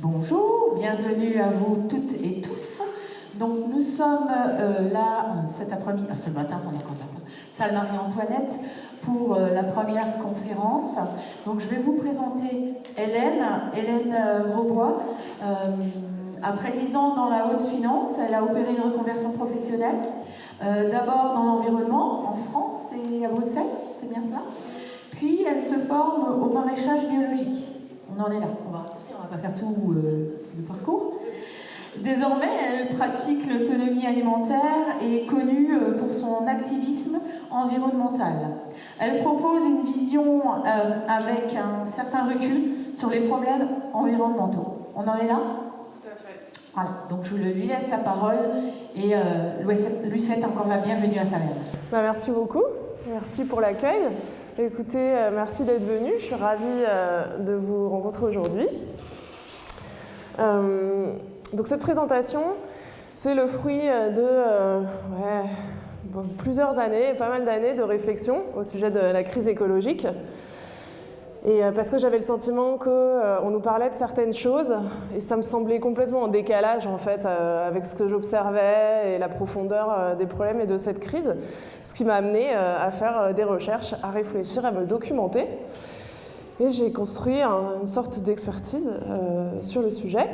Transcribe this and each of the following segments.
Bonjour, bienvenue à vous toutes et tous. Donc nous sommes là cet après-midi, ce matin, on est content, salle Marie-Antoinette, pour la première conférence. Donc je vais vous présenter Hélène Grosbois. Après 10 ans dans la haute finance, elle a opéré une reconversion professionnelle. D'abord dans l'environnement, en France et à Bruxelles, c'est bien ça. Puis elle se forme au maraîchage biologique. On en est là, on va pas faire tout le parcours. Désormais, elle pratique l'autonomie alimentaire et est connue pour son activisme environnemental. Elle propose une vision avec un certain recul sur les problèmes environnementaux. On en est là ? Tout à fait. Voilà, donc je lui laisse la parole et lui souhaite encore la bienvenue à Salerne. Merci beaucoup, merci pour l'accueil. Écoutez, merci d'être venu, je suis ravie de vous rencontrer aujourd'hui. Donc cette présentation, c'est le fruit de plusieurs années, pas mal d'années de réflexion au sujet de la crise écologique. Et parce que j'avais le sentiment qu'on nous parlait de certaines choses et ça me semblait complètement en décalage en fait avec ce que j'observais et la profondeur des problèmes et de cette crise, ce qui m'a amené à faire des recherches, à réfléchir, à me documenter. Et j'ai construit une sorte d'expertise sur le sujet.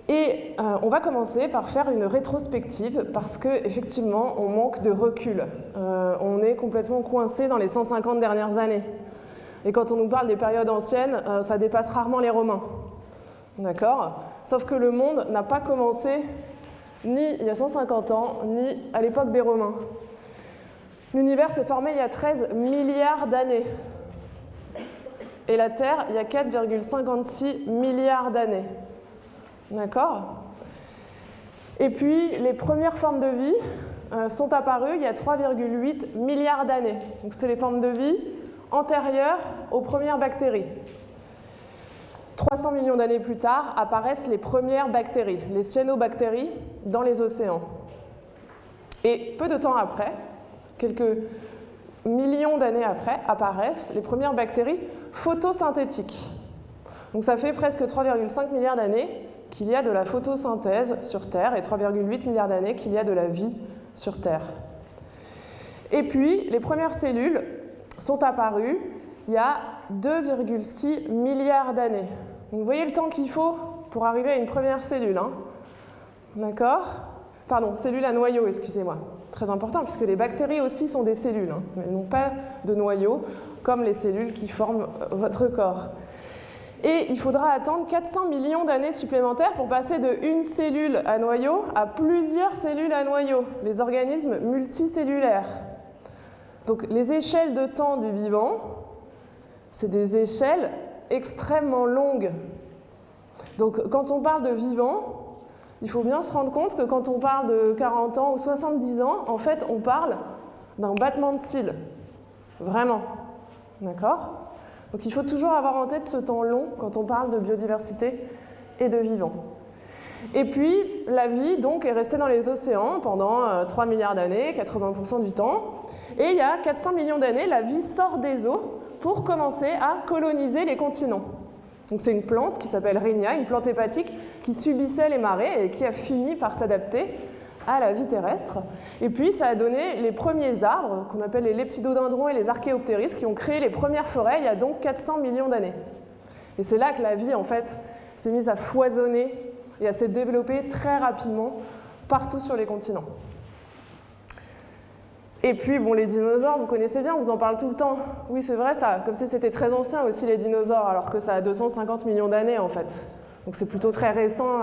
Et on va commencer par faire une rétrospective parce qu'effectivement on manque de recul. On est complètement coincé dans les 150 dernières années. Et quand on nous parle des périodes anciennes, ça dépasse rarement les Romains. D'accord ? Sauf que le monde n'a pas commencé ni il y a 150 ans, ni à l'époque des Romains. L'univers s'est formé il y a 13 milliards d'années. Et la Terre, il y a 4,56 milliards d'années. D'accord ? Et puis, les premières formes de vie sont apparues il y a 3,8 milliards d'années. Donc, c'était les formes de vie antérieures aux premières bactéries. 300 millions d'années plus tard apparaissent les premières bactéries, les cyanobactéries, dans les océans. Et peu de temps après, quelques millions d'années après, apparaissent les premières bactéries photosynthétiques. Donc ça fait presque 3,5 milliards d'années qu'il y a de la photosynthèse sur Terre et 3,8 milliards d'années qu'il y a de la vie sur Terre. Et puis, les premières cellules sont apparues il y a 2,6 milliards d'années. Vous voyez le temps qu'il faut pour arriver à une première cellule, hein ? D'accord ? Pardon, cellule à noyau, excusez-moi. Très important, puisque les bactéries aussi sont des cellules, hein, mais elles n'ont pas de noyau, comme les cellules qui forment votre corps. Et il faudra attendre 400 millions d'années supplémentaires pour passer de une cellule à noyau à plusieurs cellules à noyau, les organismes multicellulaires. Donc les échelles de temps du vivant, c'est des échelles extrêmement longues. Donc quand on parle de vivant, il faut bien se rendre compte que quand on parle de 40 ans ou 70 ans, en fait on parle d'un battement de cils. Vraiment. D'accord ? Donc il faut toujours avoir en tête ce temps long quand on parle de biodiversité et de vivant. Et puis la vie donc est restée dans les océans pendant 3 milliards d'années, 80% du temps. Et il y a 400 millions d'années, la vie sort des eaux pour commencer à coloniser les continents. Donc c'est une plante qui s'appelle Rhynia, une plante hépatique qui subissait les marées et qui a fini par s'adapter à la vie terrestre. Et puis ça a donné les premiers arbres, qu'on appelle les leptidodendrons et les archéoptéris, qui ont créé les premières forêts il y a donc 400 millions d'années. Et c'est là que la vie, en fait, s'est mise à foisonner et à se développer très rapidement partout sur les continents. Et puis, bon, les dinosaures, vous connaissez bien, on vous en parle tout le temps. Oui, c'est vrai ça, comme si c'était très ancien aussi les dinosaures, alors que ça a 250 millions d'années en fait. Donc c'est plutôt très récent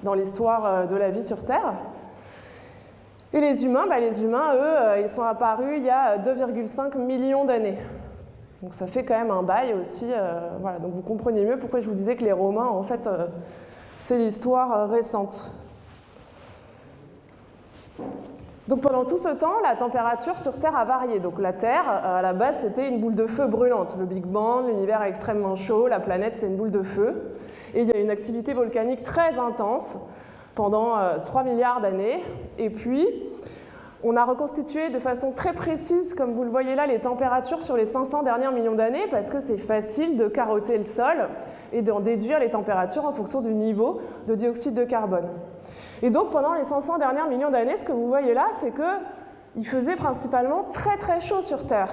dans l'histoire de la vie sur Terre. Et les humains, eux, ils sont apparus il y a 2,5 millions d'années. Donc ça fait quand même un bail aussi. Voilà. Donc vous comprenez mieux pourquoi je vous disais que les Romains, en fait, c'est l'histoire récente. Donc pendant tout ce temps, la température sur Terre a varié. Donc la Terre, à la base, c'était une boule de feu brûlante. Le Big Bang, l'univers est extrêmement chaud, la planète, c'est une boule de feu. Et il y a une activité volcanique très intense pendant 3 milliards d'années. Et puis, On a reconstitué de façon très précise, comme vous le voyez là, les températures sur les 500 derniers millions d'années, parce que c'est facile de carotter le sol et d'en déduire les températures en fonction du niveau de dioxyde de carbone. Et donc pendant les 500 derniers millions d'années, ce que vous voyez là, c'est qu'il faisait principalement très très chaud sur Terre.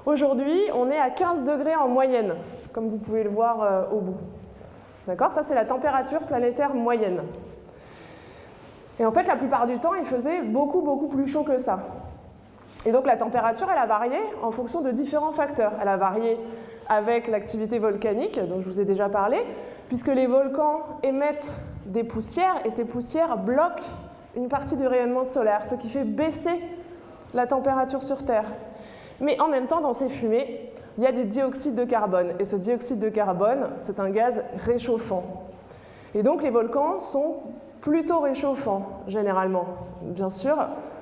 Aujourd'hui, on est à 15 degrés en moyenne, comme vous pouvez le voir au bout. D'accord ? Ça, c'est la température planétaire moyenne. Et en fait, la plupart du temps, il faisait beaucoup, beaucoup plus chaud que ça. Et donc, la température, elle a varié en fonction de différents facteurs. Elle a varié avec l'activité volcanique, dont je vous ai déjà parlé, puisque les volcans émettent des poussières, et ces poussières bloquent une partie du rayonnement solaire, ce qui fait baisser la température sur Terre. Mais en même temps, dans ces fumées, il y a du dioxyde de carbone. Et ce dioxyde de carbone, c'est un gaz réchauffant. Et donc, les volcans sont plutôt réchauffants, généralement. Bien sûr,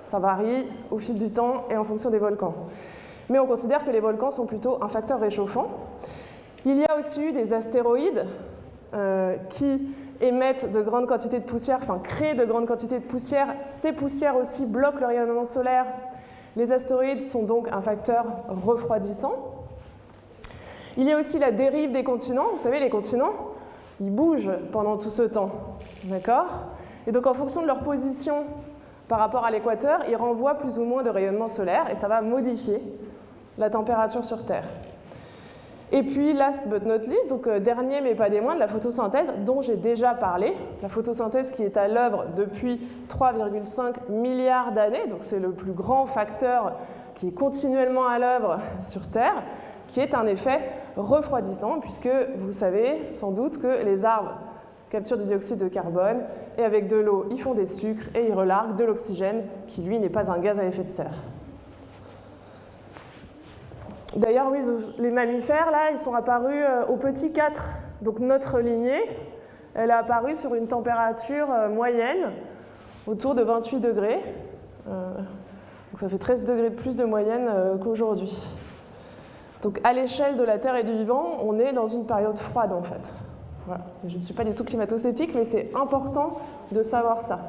ça varie au fil du temps et en fonction des volcans. Mais on considère que les volcans sont plutôt un facteur réchauffant. Il y a aussi eu des astéroïdes qui émettent de grandes quantités de poussière, enfin créent de grandes quantités de poussière. Ces poussières aussi bloquent le rayonnement solaire. Les astéroïdes sont donc un facteur refroidissant. Il y a aussi la dérive des continents. Vous savez, les continents, ils bougent pendant tout ce temps. D'accord ? Et donc, en fonction de leur position par rapport à l'équateur, ils renvoient plus ou moins de rayonnement solaire et ça va modifier la température sur Terre. Et puis, last but not least, donc dernier mais pas des moindres, la photosynthèse dont j'ai déjà parlé. La photosynthèse qui est à l'œuvre depuis 3,5 milliards d'années, donc c'est le plus grand facteur qui est continuellement à l'œuvre sur Terre, qui est un effet refroidissant, puisque vous savez sans doute que les arbres capturent du dioxyde de carbone, et avec de l'eau, ils font des sucres et ils relarguent de l'oxygène, qui lui n'est pas un gaz à effet de serre. D'ailleurs, oui, les mammifères, là, ils sont apparus au petit 4. Donc notre lignée, elle est apparue sur une température moyenne, autour de 28 degrés. Donc ça fait 13 degrés de plus de moyenne qu'aujourd'hui. Donc à l'échelle de la Terre et du vivant, on est dans une période froide en fait. Voilà. Je ne suis pas du tout climato-sceptique, mais c'est important de savoir ça.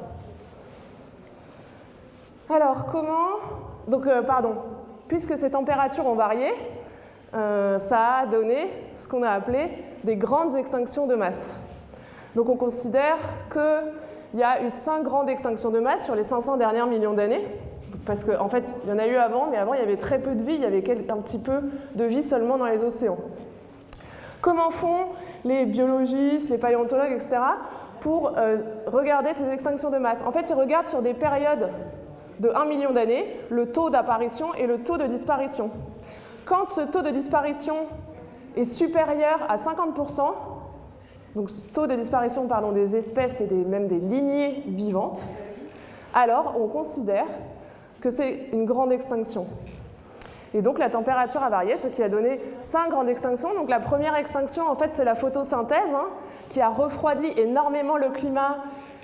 Alors comment... puisque ces températures ont varié, ça a donné ce qu'on a appelé des grandes extinctions de masse. Donc on considère qu'il y a eu 5 grandes extinctions de masse sur les 500 derniers millions d'années. Parce qu'en fait, il y en a eu avant, mais avant, il y avait très peu de vie, il y avait un petit peu de vie seulement dans les océans. Comment font les biologistes, les paléontologues, etc., pour regarder ces extinctions de masse? En fait, ils regardent sur des périodes de 1 million d'années le taux d'apparition et le taux de disparition. Quand ce taux de disparition est supérieur à 50%, donc ce taux de disparition des espèces et même des lignées vivantes, alors on considère que c'est une grande extinction. Et donc la température a varié, ce qui a donné 5 grandes extinctions. Donc la première extinction, en fait, c'est la photosynthèse, qui a refroidi énormément le climat,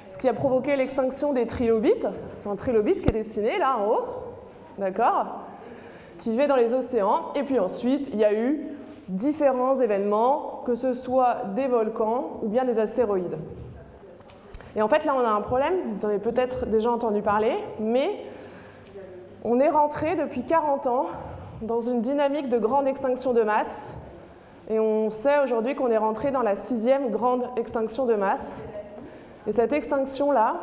ce qui a provoqué l'extinction des trilobites. C'est un trilobite qui est dessiné là en haut, d'accord, qui vivait dans les océans. Et puis ensuite, il y a eu différents événements, que ce soit des volcans ou bien des astéroïdes. Et en fait, là, on a un problème, vous en avez peut-être déjà entendu parler, mais on est rentré depuis 40 ans dans une dynamique de grande extinction de masse. Et on sait aujourd'hui qu'on est rentré dans la 6e grande extinction de masse. Et cette extinction-là,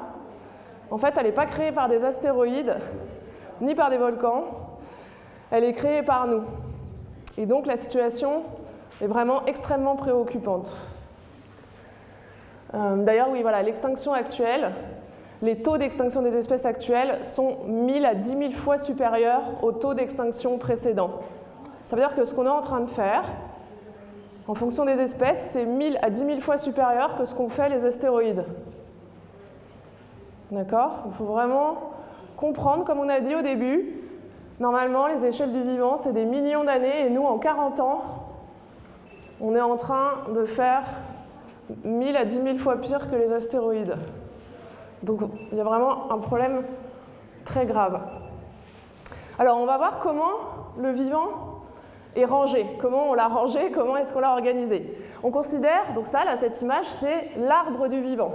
en fait, elle n'est pas créée par des astéroïdes, ni par des volcans. Elle est créée par nous. Et donc, la situation est vraiment extrêmement préoccupante. D'ailleurs, oui, voilà, l'extinction actuelle, les taux d'extinction des espèces actuelles sont 1000 à 10 000 fois supérieurs au taux d'extinction précédent. Ça veut dire que ce qu'on est en train de faire, en fonction des espèces, c'est 1000 à 10 000 fois supérieur que ce qu'ont fait les astéroïdes. D'accord ? Il faut vraiment comprendre, comme on a dit au début, normalement, les échelles du vivant, c'est des millions d'années, et nous, en 40 ans, on est en train de faire 1000 à 10 000 fois pire que les astéroïdes. Donc, il y a vraiment un problème très grave. Alors, on va voir comment le vivant est rangé. Comment on l'a rangé, comment est-ce qu'on l'a organisé. On considère, donc ça, là, cette image, c'est l'arbre du vivant.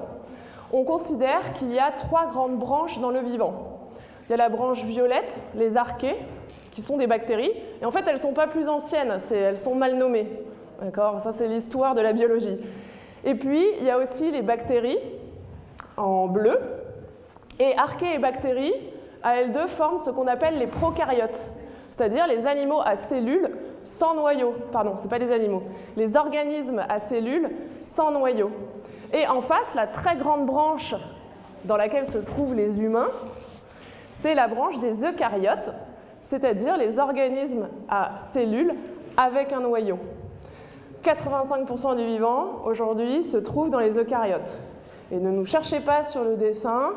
On considère qu'il y a 3 grandes branches dans le vivant. il y a la branche violette, les archées, qui sont des bactéries. Et en fait, elles ne sont pas plus anciennes, elles sont mal nommées. D'accord ? Ça, c'est l'histoire de la biologie. Et puis, il y a aussi les bactéries, en bleu. Et archées et bactéries, à elles deux, forment ce qu'on appelle les prokaryotes, c'est-à-dire les animaux à cellules sans noyau. Pardon, ce n'est pas des animaux. Les organismes à cellules sans noyau. Et en face, la très grande branche dans laquelle se trouvent les humains, c'est la branche des eucaryotes, c'est-à-dire les organismes à cellules avec un noyau. 85% du vivant, aujourd'hui, se trouve dans les eucaryotes. Et ne nous cherchez pas sur le dessin,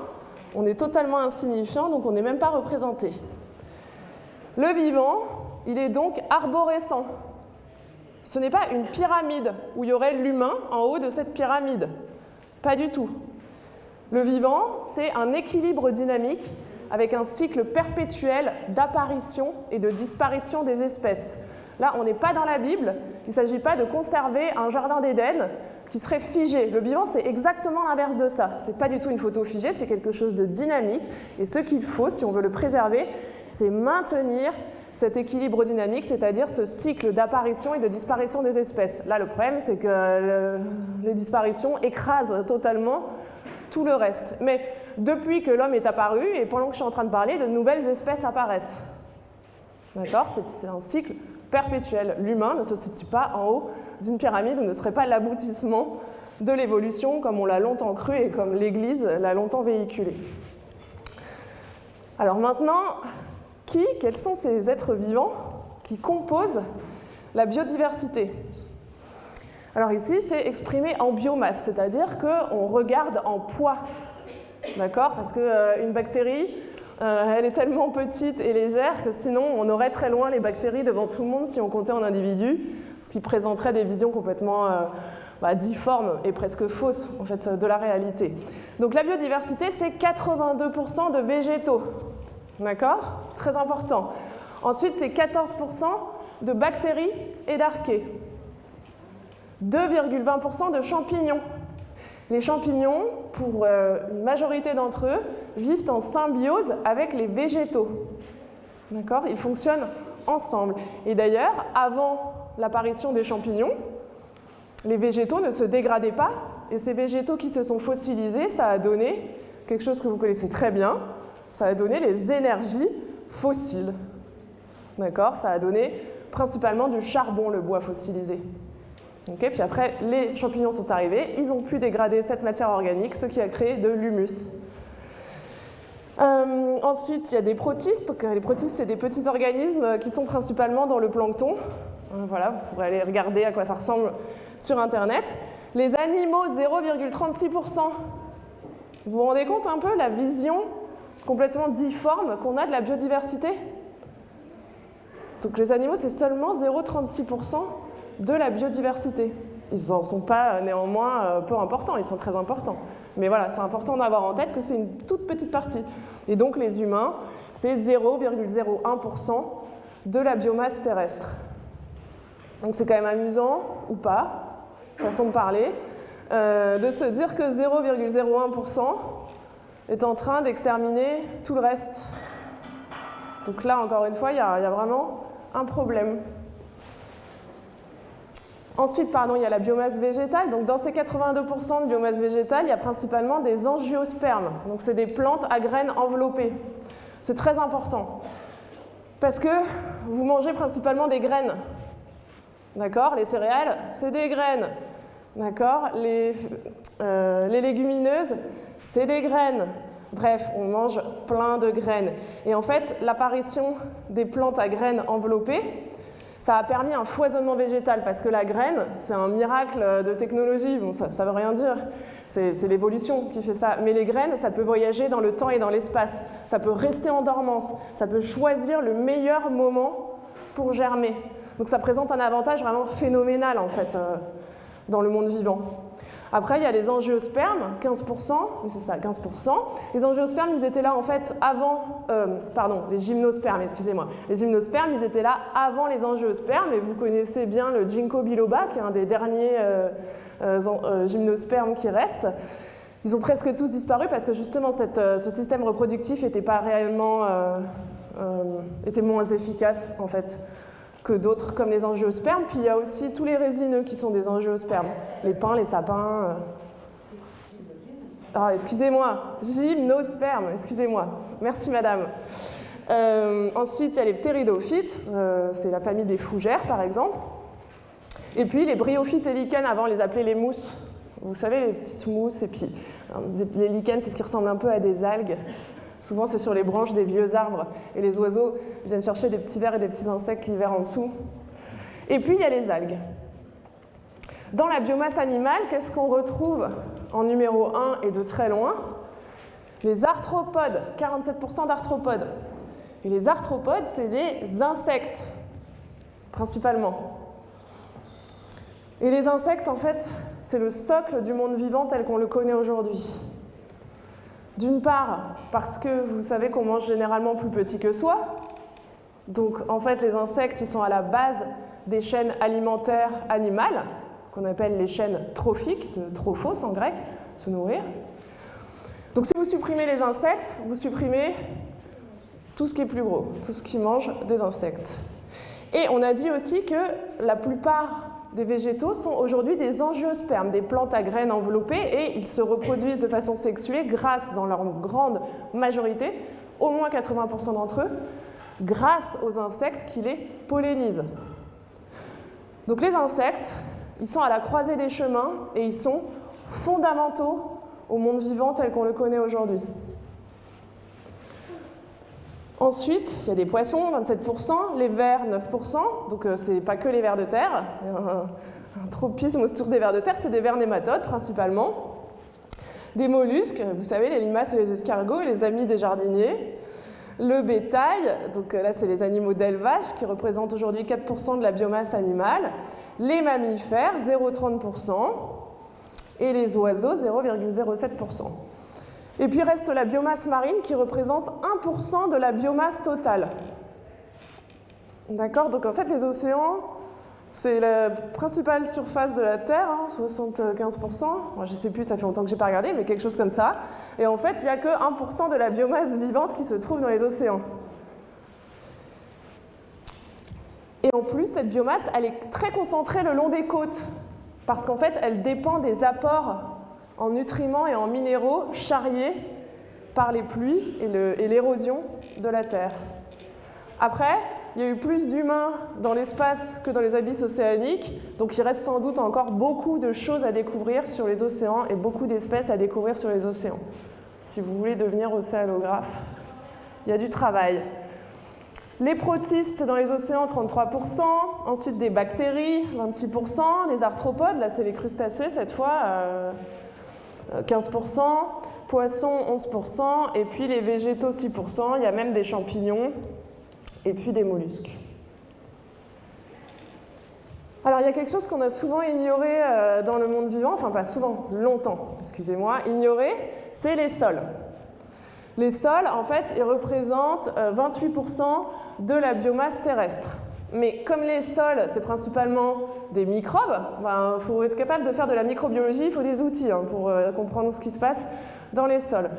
on est totalement insignifiant, donc on n'est même pas représenté. Le vivant, il est donc arborescent. Ce n'est pas une pyramide où il y aurait l'humain en haut de cette pyramide. Pas du tout. Le vivant, c'est un équilibre dynamique avec un cycle perpétuel d'apparition et de disparition des espèces. Là, on n'est pas dans la Bible, il ne s'agit pas de conserver un jardin d'Éden qui serait figé. Le vivant, c'est exactement l'inverse de ça. Ce n'est pas du tout une photo figée, c'est quelque chose de dynamique. Et ce qu'il faut, si on veut le préserver, c'est maintenir cet équilibre dynamique, c'est-à-dire ce cycle d'apparition et de disparition des espèces. Là, le problème, c'est que les disparitions écrasent totalement tout le reste. Mais depuis que l'homme est apparu, et pendant que je suis en train de parler, de nouvelles espèces apparaissent. D'accord ? C'est un cycle perpétuel. L'humain ne se situe pas en haut d'une pyramide ou ne serait pas l'aboutissement de l'évolution comme on l'a longtemps cru et comme l'Église l'a longtemps véhiculé. Alors maintenant, quels sont ces êtres vivants qui composent la biodiversité ? Alors ici, c'est exprimé en biomasse, c'est-à-dire qu'on regarde en poids. D'accord ? Parce qu'une bactérie, elle est tellement petite et légère que sinon on aurait très loin les bactéries devant tout le monde si on comptait en individus, ce qui présenterait des visions complètement difformes et presque fausses en fait, de la réalité. Donc la biodiversité, c'est 82% de végétaux. D'accord ? Très important. Ensuite, c'est 14% de bactéries et d'archées. 2,20% de champignons. Les champignons, pour une majorité d'entre eux, vivent en symbiose avec les végétaux. D'accord ? Ils fonctionnent ensemble. Et d'ailleurs, avant l'apparition des champignons, les végétaux ne se dégradaient pas. Et ces végétaux qui se sont fossilisés, ça a donné quelque chose que vous connaissez très bien, ça a donné les énergies fossiles. D'accord ? Ça a donné principalement du charbon, le bois fossilisé. Okay, puis après, les champignons sont arrivés, ils ont pu dégrader cette matière organique, ce qui a créé de l'humus. Ensuite, il y a des protistes. Donc, les protistes, c'est des petits organismes qui sont principalement dans le plancton. Voilà, vous pourrez aller regarder à quoi ça ressemble sur Internet. Les animaux, 0,36%. Vous vous rendez compte un peu la vision complètement difforme qu'on a de la biodiversité ? Donc les animaux, c'est seulement 0,36% de la biodiversité. Ils n'en sont pas néanmoins peu importants, ils sont très importants. Mais voilà, c'est important d'avoir en tête que c'est une toute petite partie. Et donc les humains, c'est 0,01% de la biomasse terrestre. Donc c'est quand même amusant, ou pas, façon de parler, de se dire que 0,01% est en train d'exterminer tout le reste. Donc là, encore une fois, il y a vraiment un problème. Ensuite, il y a la biomasse végétale. Donc, dans ces 82% de biomasse végétale, il y a principalement des angiospermes. Donc, c'est des plantes à graines enveloppées. C'est très important. Parce que vous mangez principalement des graines. D'accord ? Les céréales, c'est des graines. D'accord ? Les légumineuses, c'est des graines. Bref, on mange plein de graines. Et en fait, l'apparition des plantes à graines enveloppées, ça a permis un foisonnement végétal, parce que la graine, c'est un miracle de technologie. Bon, ça ne veut rien dire, c'est l'évolution qui fait ça. Mais les graines, ça peut voyager dans le temps et dans l'espace. Ça peut rester en dormance. Ça peut choisir le meilleur moment pour germer. Donc ça présente un avantage vraiment phénoménal, en fait, dans le monde vivant. Après, il y a les angiospermes, 15%, oui c'est ça, 15%. Les angiospermes, ils étaient là en fait avant, les gymnospermes, excusez-moi. Les gymnospermes, ils étaient là avant les angiospermes, et vous connaissez bien le ginkgo biloba, qui est un des derniers gymnospermes qui restent. Ils ont presque tous disparu parce que justement ce système reproductif était pas réellement était moins efficace en fait que d'autres comme les angiospermes. Puis il y a aussi tous les résineux qui sont des angiospermes, les pins, les sapins. Ah, excusez-moi, gymnospermes, excusez-moi. Merci madame. Ensuite, il y a les ptéridophytes, c'est la famille des fougères par exemple. Et puis les bryophytes et lichens, avant on les appelait les mousses. Vous savez, les petites mousses, et puis les lichens, c'est ce qui ressemble un peu à des algues. Souvent, c'est sur les branches des vieux arbres. Et les oiseaux viennent chercher des petits vers et des petits insectes l'hiver en dessous. Et puis, il y a les algues. Dans la biomasse animale, qu'est-ce qu'on retrouve en numéro 1 et de très loin? Les arthropodes, 47% d'arthropodes. Et les arthropodes, c'est des insectes, principalement. Et les insectes, en fait, c'est le socle du monde vivant tel qu'on le connaît aujourd'hui. D'une part, parce que vous savez qu'on mange généralement plus petit que soi. Donc, en fait, les insectes, ils sont à la base des chaînes alimentaires animales, qu'on appelle les chaînes trophiques, de trophos en grec, se nourrir. Donc, si vous supprimez les insectes, vous supprimez tout ce qui est plus gros, tout ce qui mange des insectes. Et on a dit aussi que la plupart des végétaux sont aujourd'hui des angiospermes, des plantes à graines enveloppées, et ils se reproduisent de façon sexuée grâce, dans leur grande majorité, au moins 80% d'entre eux, grâce aux insectes qui les pollinisent. Donc les insectes, ils sont à la croisée des chemins et ils sont fondamentaux au monde vivant tel qu'on le connaît aujourd'hui. Ensuite, il y a des poissons, 27%, les vers, 9%, donc ce n'est pas que les vers de terre. Il y a un tropisme autour des vers de terre, c'est des vers nématodes principalement. Des mollusques, vous savez, les limaces et les escargots, les amis des jardiniers. Le bétail, donc là c'est les animaux d'élevage qui représentent aujourd'hui 4% de la biomasse animale. Les mammifères, 0,30%. Et les oiseaux, 0,07%. Et puis reste la biomasse marine qui représente 1% de la biomasse totale. D'accord? Donc en fait les océans, c'est la principale surface de la Terre, 75%. Moi, je ne sais plus, ça fait longtemps que je n'ai pas regardé, mais quelque chose comme ça. Et en fait, il n'y a que 1% de la biomasse vivante qui se trouve dans les océans. Et en plus, cette biomasse, elle est très concentrée le long des côtes, parce qu'en fait, elle dépend des apports en nutriments et en minéraux charriés par les pluies et l'érosion de la Terre. Après, il y a eu plus d'humains dans l'espace que dans les abysses océaniques, donc il reste sans doute encore beaucoup de choses à découvrir sur les océans et beaucoup d'espèces à découvrir sur les océans. Si vous voulez devenir océanographe, il y a du travail. Les protistes dans les océans, 33%, ensuite des bactéries, 26%, les arthropodes, là c'est les crustacés cette fois, 15%, poissons, 11%, et puis les végétaux, 6%, il y a même des champignons, et puis des mollusques. Alors il y a quelque chose qu'on a souvent ignoré dans le monde vivant, enfin pas souvent, longtemps, excusez-moi, ignoré, c'est les sols. Les sols, en fait, ils représentent 28% de la biomasse terrestre. Mais comme les sols, c'est principalement des microbes, il faut être capable de faire de la microbiologie, il faut des outils pour comprendre ce qui se passe dans les sols.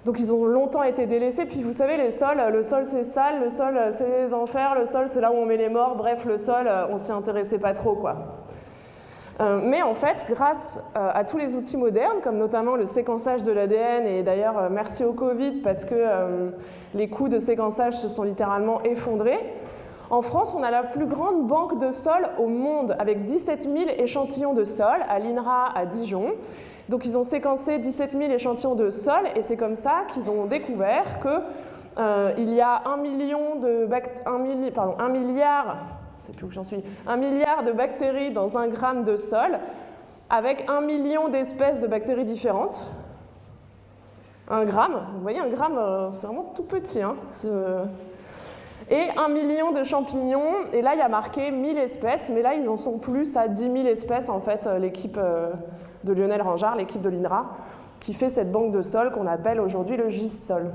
Donc ils ont longtemps été délaissés, puis vous savez, les sols, le sol c'est sale, le sol c'est les enfers, le sol c'est là où on met les morts, bref, le sol, on s'y intéressait pas trop, quoi. Mais en fait, grâce à tous les outils modernes, comme notamment le séquençage de l'ADN, et d'ailleurs merci au Covid parce que les coûts de séquençage se sont littéralement effondrés, en France, on a la plus grande banque de sol au monde, avec 17 000 échantillons de sol à l'INRA à Dijon. Donc ils ont séquencé 17 000 échantillons de sol, et c'est comme ça qu'ils ont découvert qu'il y a 1 milliard de bactéries dans 1 gramme de sol, avec 1 million d'espèces de bactéries différentes. 1 gramme, vous voyez, 1 gramme, c'est vraiment tout petit. Et 1 million de champignons, et là il y a marqué 1000 espèces, mais là ils en sont plus à 10 000 espèces, en fait, l'équipe de Lionel Rangeard, l'équipe de l'INRA, qui fait cette banque de sol qu'on appelle aujourd'hui le GIS-sol.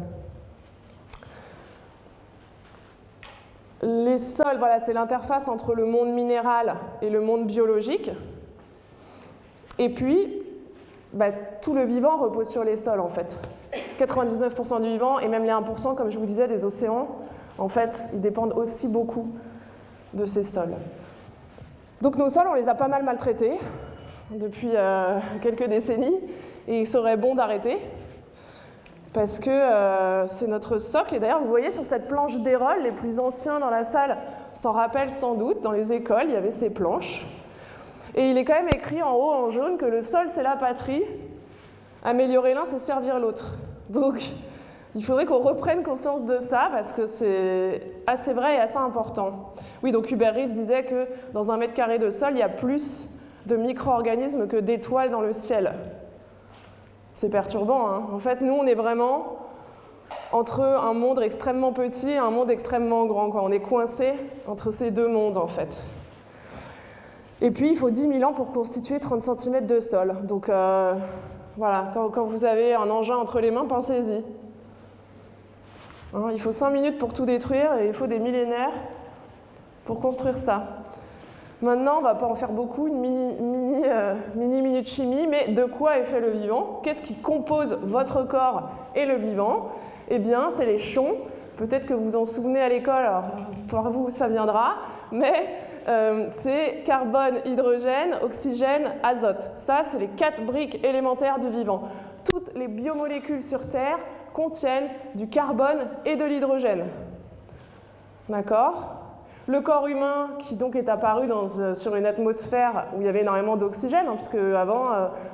Les sols, voilà, c'est l'interface entre le monde minéral et le monde biologique. Et puis, tout le vivant repose sur les sols en fait. 99% du vivant et même les 1%, comme je vous disais, des océans, en fait, ils dépendent aussi beaucoup de ces sols. Donc nos sols, on les a pas mal maltraités depuis quelques décennies et il serait bon d'arrêter parce que c'est notre socle. Et d'ailleurs, vous voyez sur cette planche d'Hérol, les plus anciens dans la salle s'en rappellent sans doute, dans les écoles, il y avait ces planches. Et il est quand même écrit en haut en jaune que le sol, c'est la patrie. Améliorer l'un, c'est servir l'autre. Donc, il faudrait qu'on reprenne conscience de ça parce que c'est assez vrai et assez important. Oui, donc Hubert Reeves disait que dans 1 mètre carré de sol, il y a plus de micro-organismes que d'étoiles dans le ciel. C'est perturbant, hein. En fait, nous, on est vraiment entre un monde extrêmement petit et un monde extrêmement grand, quoi. On est coincé entre ces deux mondes, en fait. Et puis, il faut 10 000 ans pour constituer 30 cm de sol. Donc, voilà, quand vous avez un engin entre les mains, pensez-y. Hein, il faut 5 minutes pour tout détruire et il faut des millénaires pour construire ça. Maintenant, on ne va pas en faire beaucoup, une mini-minute chimie, mais de quoi est fait le vivant? Qu'est-ce qui compose votre corps et le vivant? Eh bien, c'est les chons. Peut-être que vous vous en souvenez à l'école, alors pour vous, ça viendra, mais c'est carbone, hydrogène, oxygène, azote. Ça, c'est les 4 briques élémentaires du vivant. Toutes les biomolécules sur Terre contiennent du carbone et de l'hydrogène. D'accord ? Le corps humain, qui donc est apparu sur une atmosphère où il y avait énormément d'oxygène, hein, puisque avant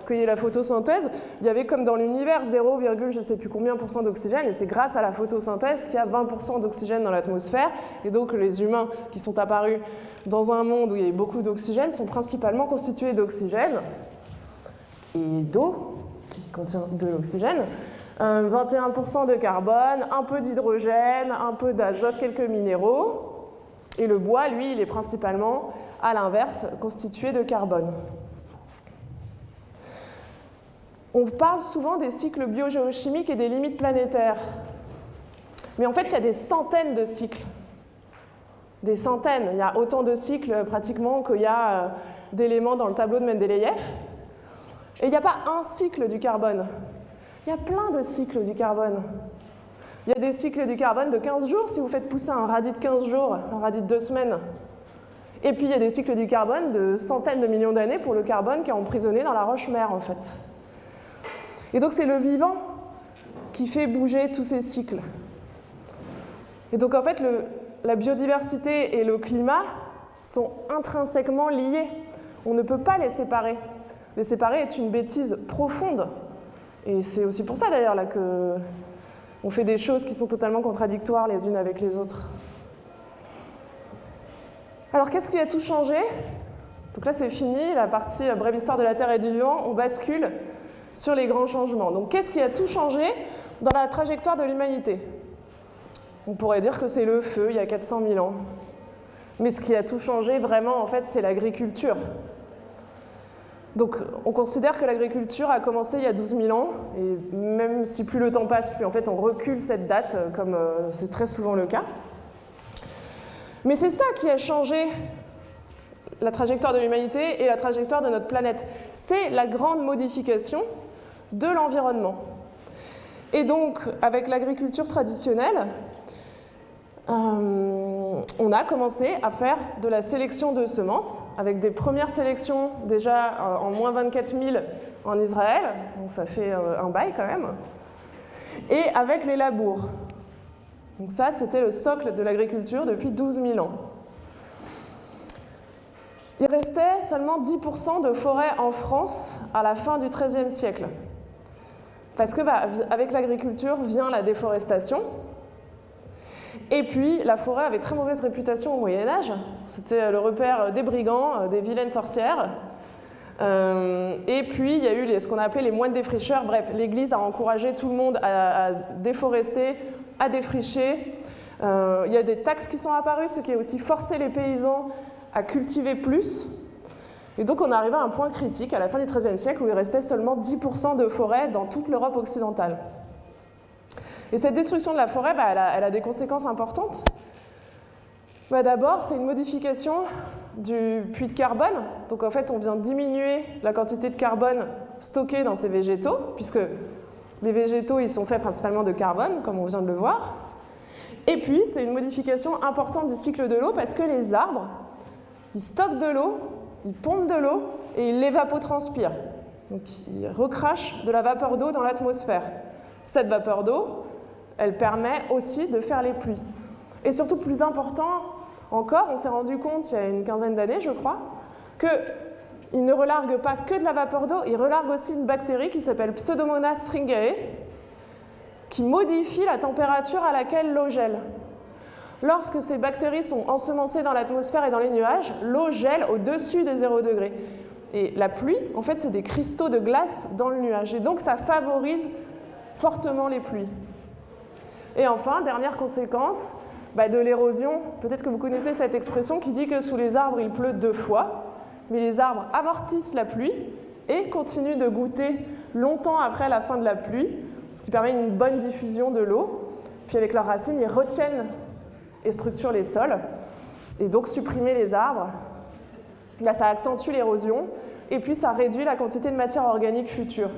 qu'il y ait la photosynthèse, il y avait comme dans l'univers 0, je ne sais plus combien % d'oxygène, et c'est grâce à la photosynthèse qu'il y a 20% d'oxygène dans l'atmosphère, et donc les humains qui sont apparus dans un monde où il y a beaucoup d'oxygène sont principalement constitués d'oxygène et d'eau, qui contient de l'oxygène, 21% de carbone, un peu d'hydrogène, un peu d'azote, quelques minéraux. Et le bois, lui, il est principalement, à l'inverse, constitué de carbone. On parle souvent des cycles biogéochimiques et des limites planétaires. Mais en fait, il y a des centaines de cycles. Des centaines. Il y a autant de cycles, pratiquement, qu'il y a d'éléments dans le tableau de Mendeleïev. Et il n'y a pas un cycle du carbone. Il y a plein de cycles du carbone. Il y a des cycles du carbone de 15 jours, si vous faites pousser un radis de 15 jours, un radis de 2 semaines. Et puis il y a des cycles du carbone de centaines de millions d'années pour le carbone qui est emprisonné dans la roche-mère, en fait. Et donc c'est le vivant qui fait bouger tous ces cycles. Et donc en fait, la biodiversité et le climat sont intrinsèquement liés. On ne peut pas les séparer. Les séparer est une bêtise profonde. Et c'est aussi pour ça d'ailleurs là que on fait des choses qui sont totalement contradictoires les unes avec les autres. Alors, qu'est-ce qui a tout changé? Donc là, c'est fini, la partie brève histoire de la Terre et du vivant. On bascule sur les grands changements. Donc, qu'est-ce qui a tout changé dans la trajectoire de l'humanité? On pourrait dire que c'est le feu, il y a 400 000 ans. Mais ce qui a tout changé, vraiment, en fait, c'est l'agriculture. Donc, on considère que l'agriculture a commencé il y a 12 000 ans, et même si plus le temps passe, plus en fait on recule cette date, comme c'est très souvent le cas. Mais c'est ça qui a changé la trajectoire de l'humanité et la trajectoire de notre planète. C'est la grande modification de l'environnement. Et donc, avec l'agriculture traditionnelle, on a commencé à faire de la sélection de semences, avec des premières sélections déjà en moins 24 000 en Israël, donc ça fait un bail quand même, et avec les labours. Donc ça, c'était le socle de l'agriculture depuis 12 000 ans. Il restait seulement 10% de forêt en France à la fin du XIIIe siècle. Parce que avec l'agriculture vient la déforestation. Et puis, la forêt avait très mauvaise réputation au Moyen-Âge. C'était le repère des brigands, des vilaines sorcières. Et puis, il y a eu ce qu'on a appelé les moines défricheurs. Bref, l'Église a encouragé tout le monde à déforester, à défricher. Il y a des taxes qui sont apparues, ce qui a aussi forcé les paysans à cultiver plus. Et donc, on est arrivé à un point critique à la fin du XIIIe siècle où il restait seulement 10% de forêt dans toute l'Europe occidentale. Et cette destruction de la forêt, elle a des conséquences importantes. D'abord, c'est une modification du puits de carbone. Donc en fait, on vient diminuer la quantité de carbone stockées dans ces végétaux, puisque les végétaux, ils sont faits principalement de carbone, comme on vient de le voir. Et puis, c'est une modification importante du cycle de l'eau, parce que les arbres, ils stockent de l'eau, ils pompent de l'eau, et ils l'évapotranspirent. Donc, ils recrachent de la vapeur d'eau dans l'atmosphère. Cette vapeur d'eau, elle permet aussi de faire les pluies. Et surtout, plus important encore, on s'est rendu compte il y a une quinzaine d'années, je crois, qu'ils ne relarguent pas que de la vapeur d'eau, ils relarguent aussi une bactérie qui s'appelle Pseudomonas stringae, qui modifie la température à laquelle l'eau gèle. Lorsque ces bactéries sont ensemencées dans l'atmosphère et dans les nuages, l'eau gèle au-dessus des 0 degrés. Et la pluie, en fait, c'est des cristaux de glace dans le nuage. Et donc, ça favorise fortement les pluies. Et enfin, dernière conséquence, de l'érosion. Peut-être que vous connaissez cette expression qui dit que sous les arbres, il pleut 2 fois. Mais les arbres amortissent la pluie et continuent de goutter longtemps après la fin de la pluie, ce qui permet une bonne diffusion de l'eau. Puis avec leurs racines, ils retiennent et structurent les sols. Et donc supprimer les arbres, ça accentue l'érosion et puis ça réduit la quantité de matière organique future.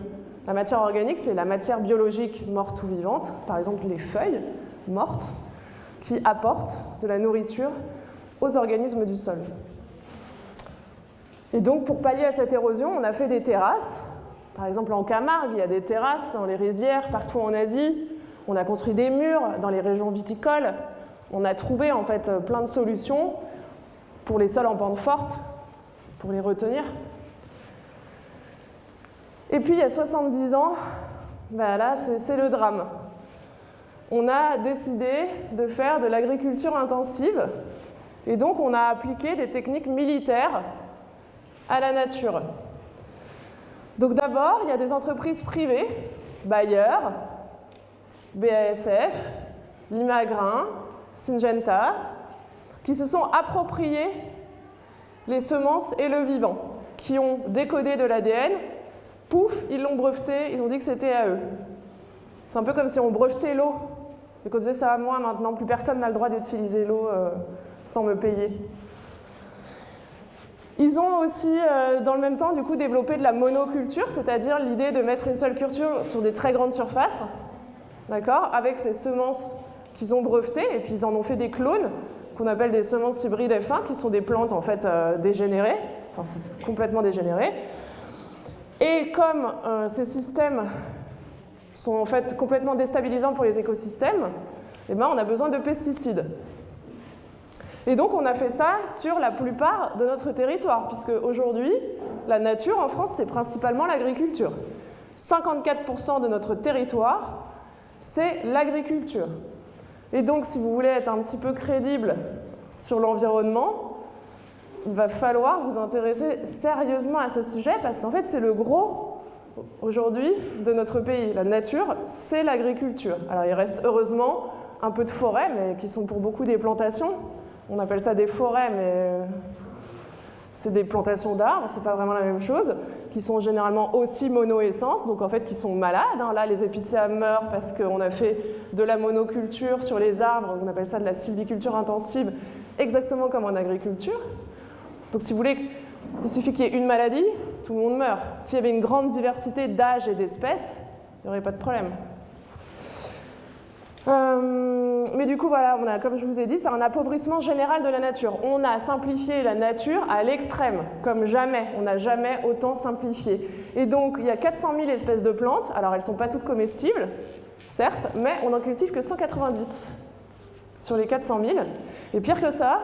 La matière organique, c'est la matière biologique morte ou vivante, par exemple les feuilles mortes, qui apportent de la nourriture aux organismes du sol. Et donc, pour pallier à cette érosion, on a fait des terrasses. Par exemple, en Camargue, il y a des terrasses dans les rizières, partout en Asie. On a construit des murs dans les régions viticoles. On a trouvé, en fait, plein de solutions pour les sols en pente forte, pour les retenir. Et puis, il y a 70 ans, là, c'est le drame. On a décidé de faire de l'agriculture intensive et donc on a appliqué des techniques militaires à la nature. Donc d'abord, il y a des entreprises privées, Bayer, BASF, Limagrain, Syngenta, qui se sont appropriés les semences et le vivant, qui ont décodé de l'ADN, pouf, ils l'ont breveté, ils ont dit que c'était à eux. C'est un peu comme si on brevetait l'eau. Et qu'on disait, ça va moi maintenant, plus personne n'a le droit d'utiliser l'eau sans me payer. Ils ont aussi, dans le même temps, du coup, développé de la monoculture, c'est-à-dire l'idée de mettre une seule culture sur des très grandes surfaces, d'accord, avec ces semences qu'ils ont brevetées, et puis ils en ont fait des clones, qu'on appelle des semences hybrides F1, qui sont des plantes, en fait, dégénérées, enfin, c'est complètement dégénéré. Et comme ces systèmes sont en fait complètement déstabilisants pour les écosystèmes, on a besoin de pesticides. Et donc on a fait ça sur la plupart de notre territoire, puisque aujourd'hui, la nature en France, c'est principalement l'agriculture. 54% de notre territoire, c'est l'agriculture. Et donc si vous voulez être un petit peu crédible sur l'environnement, il va falloir vous intéresser sérieusement à ce sujet, parce qu'en fait c'est le gros aujourd'hui de notre pays. La nature, c'est l'agriculture. Alors il reste heureusement un peu de forêts, mais qui sont pour beaucoup des plantations. On appelle ça des forêts, mais c'est des plantations d'arbres, c'est pas vraiment la même chose, qui sont généralement aussi monoessences, donc en fait qui sont malades. Là, les épicéas meurent parce qu'on a fait de la monoculture sur les arbres, on appelle ça de la sylviculture intensive, exactement comme en agriculture. Donc si vous voulez, il suffit qu'il y ait une maladie, tout le monde meurt. S'il y avait une grande diversité d'âges et d'espèces, il n'y aurait pas de problème. Mais du coup, voilà, on a, comme je vous ai dit, c'est un appauvrissement général de la nature. On a simplifié la nature à l'extrême, comme jamais. On n'a jamais autant simplifié. Et donc, il y a 400 000 espèces de plantes. Alors, elles ne sont pas toutes comestibles, certes, mais on n'en cultive que 190 sur les 400 000. Et pire que ça,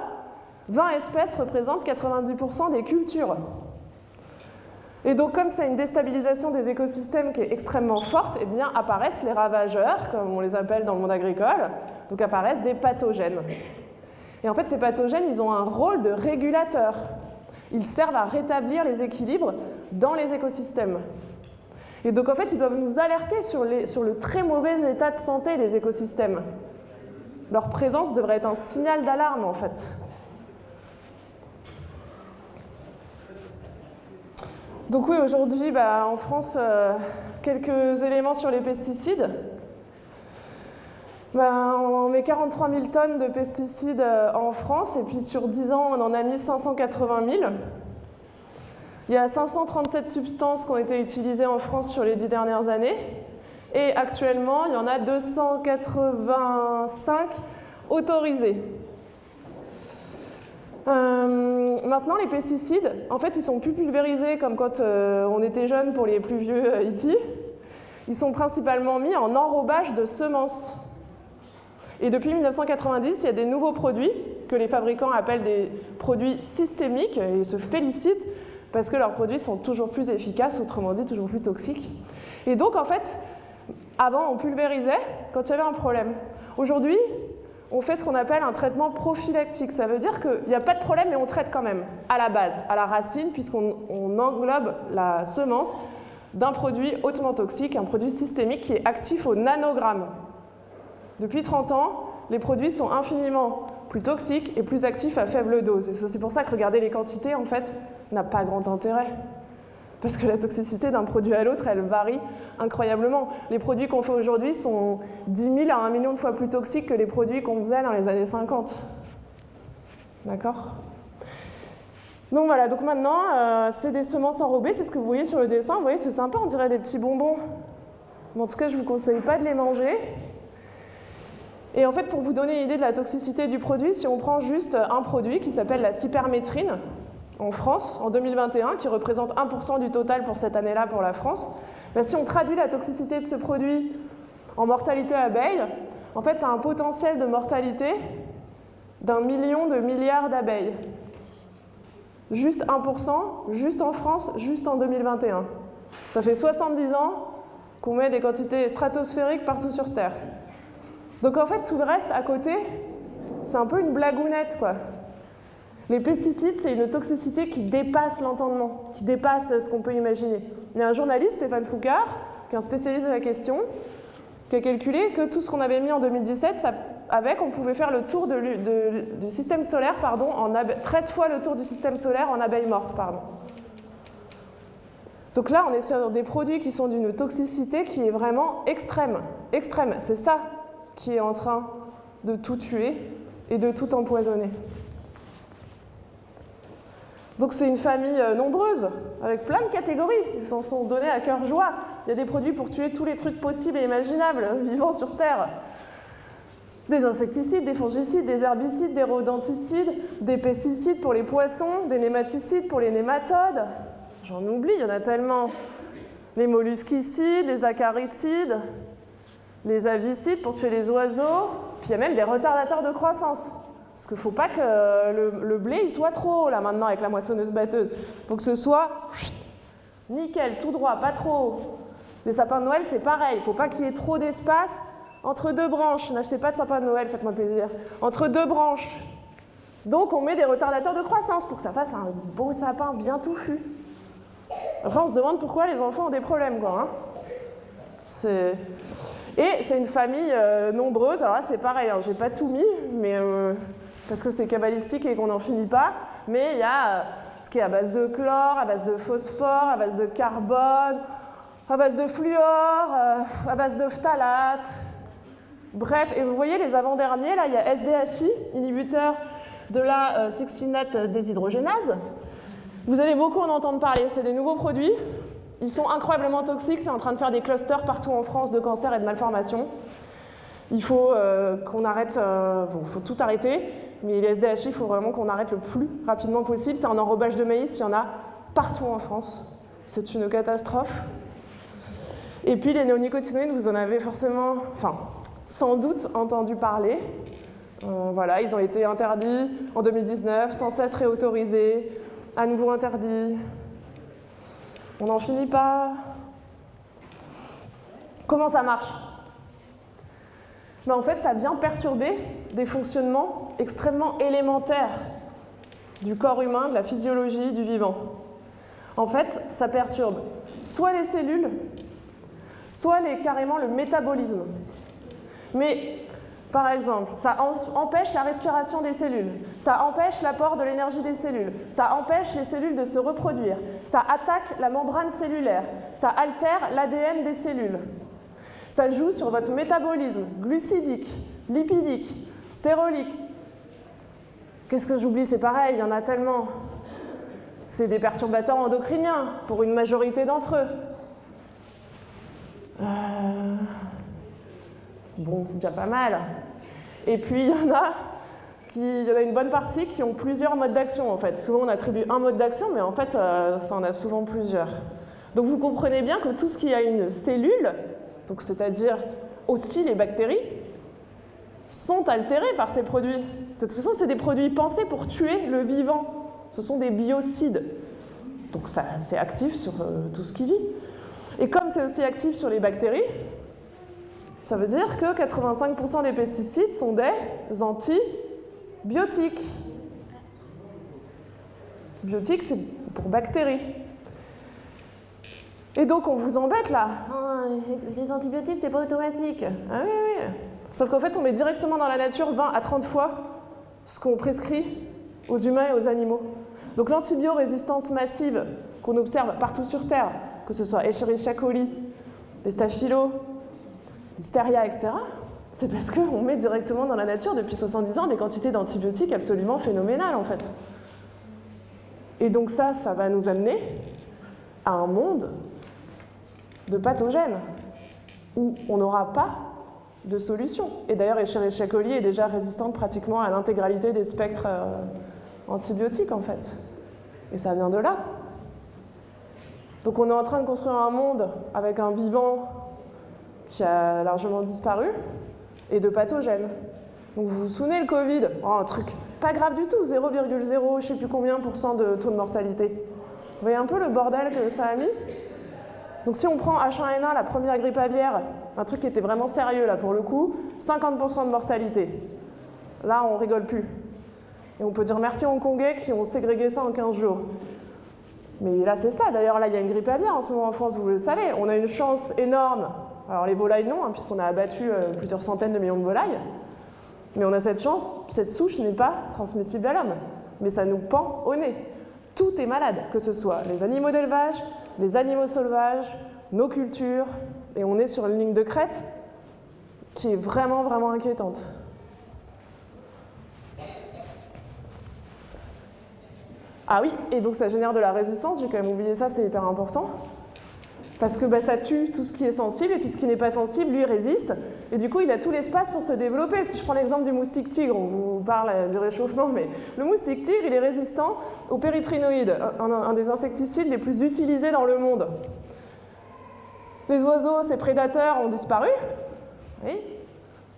20 espèces représentent 90% des cultures. Et donc, comme c'est une déstabilisation des écosystèmes qui est extrêmement forte, eh bien, apparaissent les ravageurs, comme on les appelle dans le monde agricole, donc apparaissent des pathogènes. Et en fait, ces pathogènes, ils ont un rôle de régulateur. Ils servent à rétablir les équilibres dans les écosystèmes. Et donc, en fait, ils doivent nous alerter sur le très mauvais état de santé des écosystèmes. Leur présence devrait être un signal d'alarme, en fait. Donc oui, aujourd'hui, en France, quelques éléments sur les pesticides. On met 43 000 tonnes de pesticides en France, et puis sur 10 ans, on en a mis 580 000. Il y a 537 substances qui ont été utilisées en France sur les 10 dernières années. Et actuellement, il y en a 285 autorisées. Maintenant, les pesticides, en fait, ils sont plus pulvérisés comme quand on était jeune pour les plus vieux ici. Ils sont principalement mis en enrobage de semences. Et depuis 1990, il y a des nouveaux produits que les fabricants appellent des produits systémiques et ils se félicitent parce que leurs produits sont toujours plus efficaces, autrement dit, toujours plus toxiques. Et donc, en fait, avant, on pulvérisait quand il y avait un problème. Aujourd'hui, on fait ce qu'on appelle un traitement prophylactique. Ça veut dire qu'il n'y a pas de problème, mais on traite quand même, à la base, à la racine, puisqu'on englobe la semence d'un produit hautement toxique, un produit systémique qui est actif au nanogramme. Depuis 30 ans, les produits sont infiniment plus toxiques et plus actifs à faible dose. Et c'est pour ça que regarder les quantités, en fait, n'a pas grand intérêt. Parce que la toxicité d'un produit à l'autre, elle varie incroyablement. Les produits qu'on fait aujourd'hui sont 10 000 à 1 million de fois plus toxiques que les produits qu'on faisait dans les années 50. D'accord ? Donc voilà, donc maintenant, c'est des semences enrobées, c'est ce que vous voyez sur le dessin. Vous voyez, c'est sympa, on dirait des petits bonbons. Mais en tout cas, je ne vous conseille pas de les manger. Et en fait, pour vous donner une idée de la toxicité du produit, si on prend juste un produit qui s'appelle la cypermétrine, en France, en 2021, qui représente 1% du total pour cette année-là pour la France, ben si on traduit la toxicité de ce produit en mortalité abeille, en fait, ça a un potentiel de mortalité d'1 million de milliards d'abeilles. Juste 1%, juste en France, juste en 2021. Ça fait 70 ans qu'on met des quantités stratosphériques partout sur Terre. Donc en fait, tout le reste à côté, c'est un peu une blagounette, quoi. Les pesticides, c'est une toxicité qui dépasse l'entendement, qui dépasse ce qu'on peut imaginer. Il y a un journaliste, Stéphane Foucard, qui est un spécialiste de la question, qui a calculé que tout ce qu'on avait mis en 2017, on pouvait faire le tour du système solaire, 13 fois le tour du système solaire en abeilles mortes. Donc là, on est sur des produits qui sont d'une toxicité qui est vraiment extrême. Extrême, c'est ça qui est en train de tout tuer et de tout empoisonner. Donc c'est une famille nombreuse, avec plein de catégories. Ils s'en sont donnés à cœur joie. Il y a des produits pour tuer tous les trucs possibles et imaginables vivant sur Terre. Des insecticides, des fongicides, des herbicides, des rodenticides, des pesticides pour les poissons, des nématicides pour les nématodes. J'en oublie, il y en a tellement. Les mollusquicides, les acaricides, les avicides pour tuer les oiseaux. Puis il y a même des retardateurs de croissance. Parce qu'il ne faut pas que le blé il soit trop haut là maintenant avec la moissonneuse-batteuse. Il faut que ce soit nickel, tout droit, pas trop haut. Les sapins de Noël, c'est pareil. Il ne faut pas qu'il y ait trop d'espace entre deux branches. N'achetez pas de sapin de Noël, faites-moi plaisir. Entre deux branches. Donc on met des retardateurs de croissance pour que ça fasse un beau sapin bien touffu. Après, on se demande pourquoi les enfants ont des problèmes, quoi. Et c'est une famille nombreuse. Alors là, c'est pareil, j'ai pas tout mis, mais parce que c'est cabalistique et qu'on n'en finit pas. Mais il y a ce qui est à base de chlore, à base de phosphore, à base de carbone, à base de fluor, à base de phtalate. Bref, et vous voyez les avant-derniers, là, il y a SDHI, inhibiteur de la succinate déshydrogénase. Vous allez beaucoup en entendre parler, c'est des nouveaux produits. Ils sont incroyablement toxiques, c'est en train de faire des clusters partout en France de cancer et de malformations. Il faut qu'on arrête, il faut tout arrêter, mais les SDHI, il faut vraiment qu'on arrête le plus rapidement possible. C'est en enrobage de maïs, il y en a partout en France. C'est une catastrophe. Et puis les néonicotinoïdes, vous en avez forcément, sans doute entendu parler. Voilà, ils ont été interdits en 2019, sans cesse réautorisés, à nouveau interdits. On n'en finit pas. Comment ça marche ? En fait, ça vient perturber des fonctionnements extrêmement élémentaires du corps humain, de la physiologie du vivant. En fait, ça perturbe soit les cellules, soit carrément le métabolisme. Mais, par exemple, ça empêche la respiration des cellules, ça empêche l'apport de l'énergie des cellules, ça empêche les cellules de se reproduire, ça attaque la membrane cellulaire, ça altère l'ADN des cellules. Ça joue sur votre métabolisme glucidique, lipidique, stérolique. Qu'est-ce que j'oublie ? C'est pareil, il y en a tellement. c'est des perturbateurs endocriniens pour une majorité d'entre eux. Bon, c'est déjà pas mal. Et puis, il y en a une bonne partie qui ont plusieurs modes d'action, en fait. Souvent, on attribue un mode d'action, mais en fait, ça en a souvent plusieurs. Donc, vous comprenez bien que tout ce qui a une cellule, donc c'est-à-dire aussi les bactéries, sont altérés par ces produits. De toute façon, c'est des produits pensés pour tuer le vivant. Ce sont des biocides. Donc c'est actif sur tout ce qui vit. Et comme c'est aussi actif sur les bactéries, ça veut dire que 85% des pesticides sont des antibiotiques. Biotiques, c'est pour bactéries. Et donc on vous embête là. Les antibiotiques, c'est pas automatique. Ah oui, oui. Sauf qu'en fait, on met directement dans la nature 20 à 30 fois ce qu'on prescrit aux humains et aux animaux. Donc l'antibiorésistance massive qu'on observe partout sur Terre, que ce soit Escherichia coli, les staphylos, l'hystéria, etc., c'est parce qu'on met directement dans la nature depuis 70 ans des quantités d'antibiotiques absolument phénoménales en fait. Et donc ça va nous amener à un monde de pathogènes où on n'aura pas de solution. Et d'ailleurs, Escherichia coli est déjà résistante pratiquement à l'intégralité des spectres antibiotiques, en fait. Et ça vient de là. Donc on est en train de construire un monde avec un vivant qui a largement disparu et de pathogènes. Donc vous vous souvenez, le Covid, un truc pas grave du tout, 0,0 je sais plus combien % de taux de mortalité. Vous voyez un peu le bordel que ça a mis ? Donc si on prend H1N1, la première grippe aviaire, un truc qui était vraiment sérieux là pour le coup, 50% de mortalité. Là, on rigole plus. Et on peut dire merci aux Hongkongais qui ont ségrégué ça en 15 jours. Mais là, c'est ça. D'ailleurs, là, il y a une grippe aviaire en ce moment en France, vous le savez. On a une chance énorme. Alors les volailles, non, hein, puisqu'on a abattu plusieurs centaines de millions de volailles. Mais on a cette chance, cette souche n'est pas transmissible à l'homme. Mais ça nous pend au nez. Tout est malade, que ce soit les animaux d'élevage, les animaux sauvages, nos cultures, et on est sur une ligne de crête qui est vraiment, vraiment inquiétante. Ah oui, et donc ça génère de la résistance, j'ai quand même oublié ça, c'est hyper important. Parce que ça tue tout ce qui est sensible, et puis ce qui n'est pas sensible, lui, résiste. Et du coup, il a tout l'espace pour se développer. Si je prends l'exemple du moustique tigre, on vous parle du réchauffement, mais le moustique tigre, il est résistant aux pérytrinoïdes, un des insecticides les plus utilisés dans le monde. Les oiseaux, ces prédateurs, ont disparu. Oui,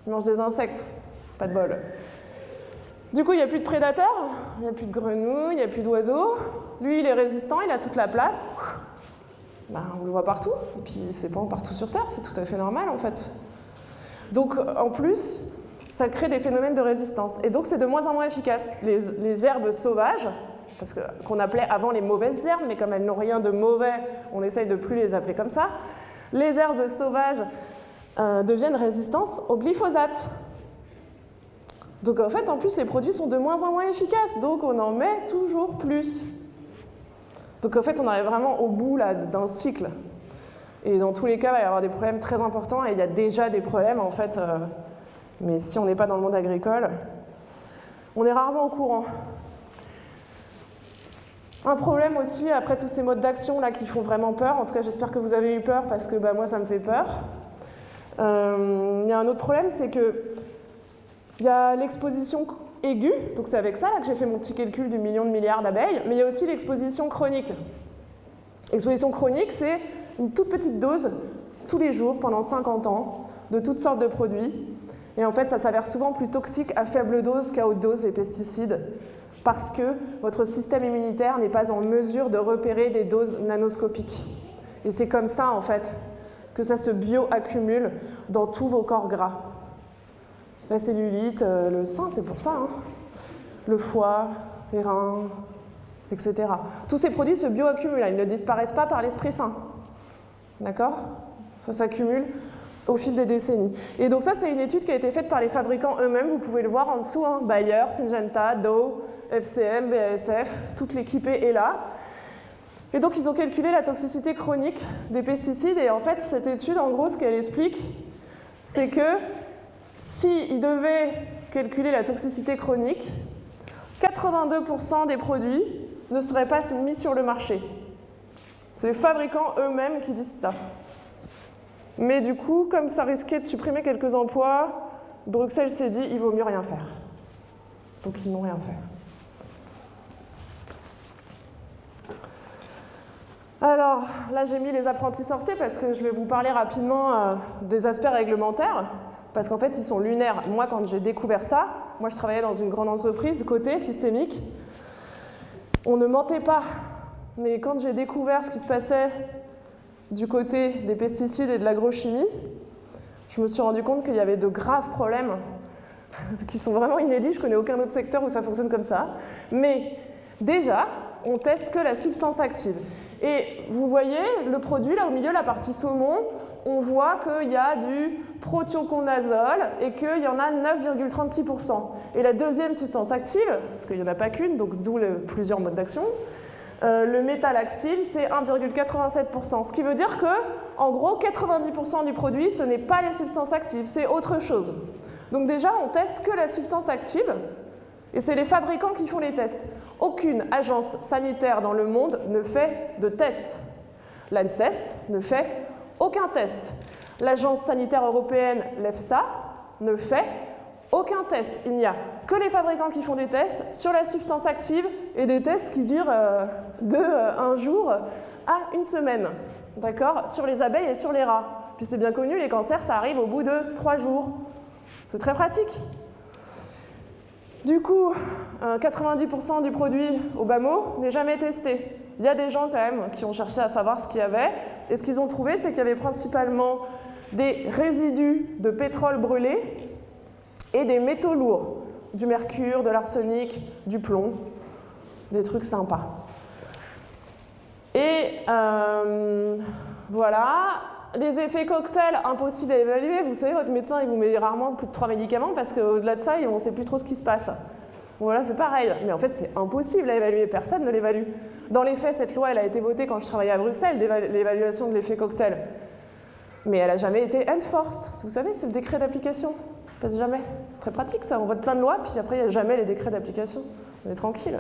ils mangent des insectes, pas de bol. Du coup, il n'y a plus de prédateurs, il n'y a plus de grenouilles, il n'y a plus d'oiseaux. Lui, il est résistant, il a toute la place. On le voit partout, et puis c'est pas partout sur Terre, c'est tout à fait normal en fait. Donc en plus, ça crée des phénomènes de résistance, et donc c'est de moins en moins efficace. Les herbes sauvages, qu'on appelait avant les mauvaises herbes, mais comme elles n'ont rien de mauvais, on essaye de plus les appeler comme ça, les herbes sauvages deviennent résistantes au glyphosate. Donc en fait, en plus, les produits sont de moins en moins efficaces, donc on en met toujours plus. Donc en fait, on arrive vraiment au bout d'un cycle. Et dans tous les cas, il va y avoir des problèmes très importants, et il y a déjà des problèmes en fait. Mais si on n'est pas dans le monde agricole, on est rarement au courant. Un problème aussi, après tous ces modes d'action là qui font vraiment peur, en tout cas j'espère que vous avez eu peur parce que moi ça me fait peur. Il y a un autre problème, c'est que il y a l'exposition aiguë, donc c'est avec ça là, que j'ai fait mon petit calcul du million de milliards d'abeilles, mais il y a aussi l'exposition chronique. L'exposition chronique, c'est une toute petite dose, tous les jours, pendant 50 ans, de toutes sortes de produits. Et en fait, ça s'avère souvent plus toxique à faible dose qu'à haute dose, les pesticides, parce que votre système immunitaire n'est pas en mesure de repérer des doses nanoscopiques. Et c'est comme ça, en fait, que ça se bioaccumule dans tous vos corps gras. La cellulite, le sein, c'est pour ça, hein. Le foie, les reins, etc. Tous ces produits se bioaccumulent, ils ne disparaissent pas par l'Esprit Saint. D'accord ? Ça s'accumule au fil des décennies. Et donc ça, c'est une étude qui a été faite par les fabricants eux-mêmes, vous pouvez le voir en dessous, hein. Bayer, Syngenta, Dow, FCM, BASF, toute l'équipée est là. Et donc ils ont calculé la toxicité chronique des pesticides, et en fait, cette étude, en gros, ce qu'elle explique, c'est que s'ils devaient calculer la toxicité chronique, 82% des produits ne seraient pas mis sur le marché. C'est les fabricants eux-mêmes qui disent ça. Mais du coup, comme ça risquait de supprimer quelques emplois, Bruxelles s'est dit il vaut mieux rien faire. Donc ils n'ont rien fait. Alors, là j'ai mis les apprentis sorciers parce que je vais vous parler rapidement des aspects réglementaires, parce qu'en fait ils sont lunaires. Moi quand j'ai découvert ça, moi je travaillais dans une grande entreprise, côté systémique, on ne mentait pas, mais quand j'ai découvert ce qui se passait du côté des pesticides et de l'agrochimie, je me suis rendu compte qu'il y avait de graves problèmes qui sont vraiment inédits, je ne connais aucun autre secteur où ça fonctionne comme ça, mais déjà, on teste que la substance active. Et vous voyez le produit, là au milieu, la partie saumon, on voit qu'il y a du prothioconazole et qu'il y en a 9,36%. Et la deuxième substance active, parce qu'il n'y en a pas qu'une, donc d'où plusieurs modes d'action, le métalaxyl, c'est 1,87%. Ce qui veut dire que, en gros, 90% du produit, ce n'est pas les substances actives, c'est autre chose. Donc déjà, on teste que la substance active, et c'est les fabricants qui font les tests. Aucune agence sanitaire dans le monde ne fait de tests. L'ANSES ne fait aucun test. L'agence sanitaire européenne, l'EFSA, ne fait aucun test. Il n'y a que les fabricants qui font des tests sur la substance active et des tests qui durent de un jour à une semaine. D'accord ? Sur les abeilles et sur les rats. Puis c'est bien connu, les cancers, ça arrive au bout de 3 jours. C'est très pratique. Du coup, 90% du produit au bas mot n'est jamais testé. Il y a des gens quand même qui ont cherché à savoir ce qu'il y avait, et ce qu'ils ont trouvé, c'est qu'il y avait principalement des résidus de pétrole brûlé et des métaux lourds, du mercure, de l'arsenic, du plomb, des trucs sympas. Et voilà, les effets cocktails, impossibles à évaluer. Vous savez, votre médecin, il vous met rarement plus de 3 médicaments parce qu'au-delà de ça, on ne sait plus trop ce qui se passe. Voilà, c'est pareil. Mais en fait, c'est impossible à évaluer. Personne ne l'évalue. Dans les faits, cette loi, elle a été votée quand je travaillais à Bruxelles, l'évaluation de l'effet cocktail. Mais elle n'a jamais été enforced. Vous savez, c'est le décret d'application. Ça passe jamais. C'est très pratique, ça. On vote plein de lois, puis après, il n'y a jamais les décrets d'application. On est tranquille.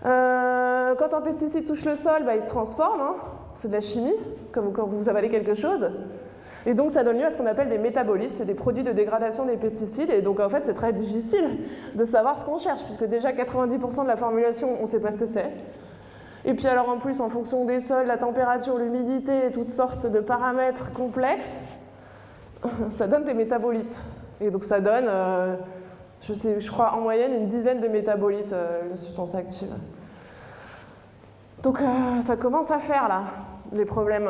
Quand un pesticide touche le sol, il se transforme. C'est de la chimie, comme quand vous avalez quelque chose. Et donc, ça donne lieu à ce qu'on appelle des métabolites. C'est des produits de dégradation des pesticides. Et donc, en fait, c'est très difficile de savoir ce qu'on cherche, puisque déjà, 90% de la formulation, on ne sait pas ce que c'est. Et puis alors, en plus, en fonction des sols, la température, l'humidité et toutes sortes de paramètres complexes, ça donne des métabolites. Et donc, ça donne, je crois, en moyenne, une dizaine de métabolites, une substance active. Donc, ça commence à faire, là, les problèmes.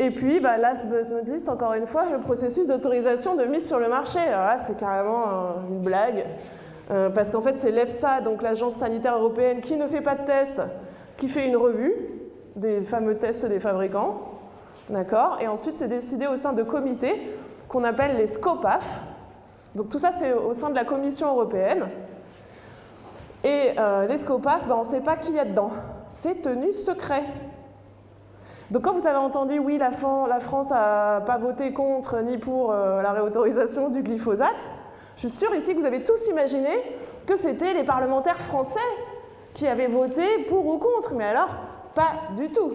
Et puis, last but not least, encore une fois, le processus d'autorisation de mise sur le marché. Alors là, c'est carrément une blague. Parce qu'en fait, c'est l'EFSA, donc l'Agence sanitaire européenne, qui ne fait pas de tests, qui fait une revue des fameux tests des fabricants. D'accord ? Et ensuite, c'est décidé au sein de comités qu'on appelle les SCOPAF. Donc tout ça, c'est au sein de la Commission européenne. Et les SCOPAF, on ne sait pas qui il y a dedans. C'est tenu secret. Donc quand vous avez entendu, oui, la France n'a pas voté contre ni pour la réautorisation du glyphosate, je suis sûre ici que vous avez tous imaginé que c'était les parlementaires français qui avaient voté pour ou contre. Mais alors, pas du tout.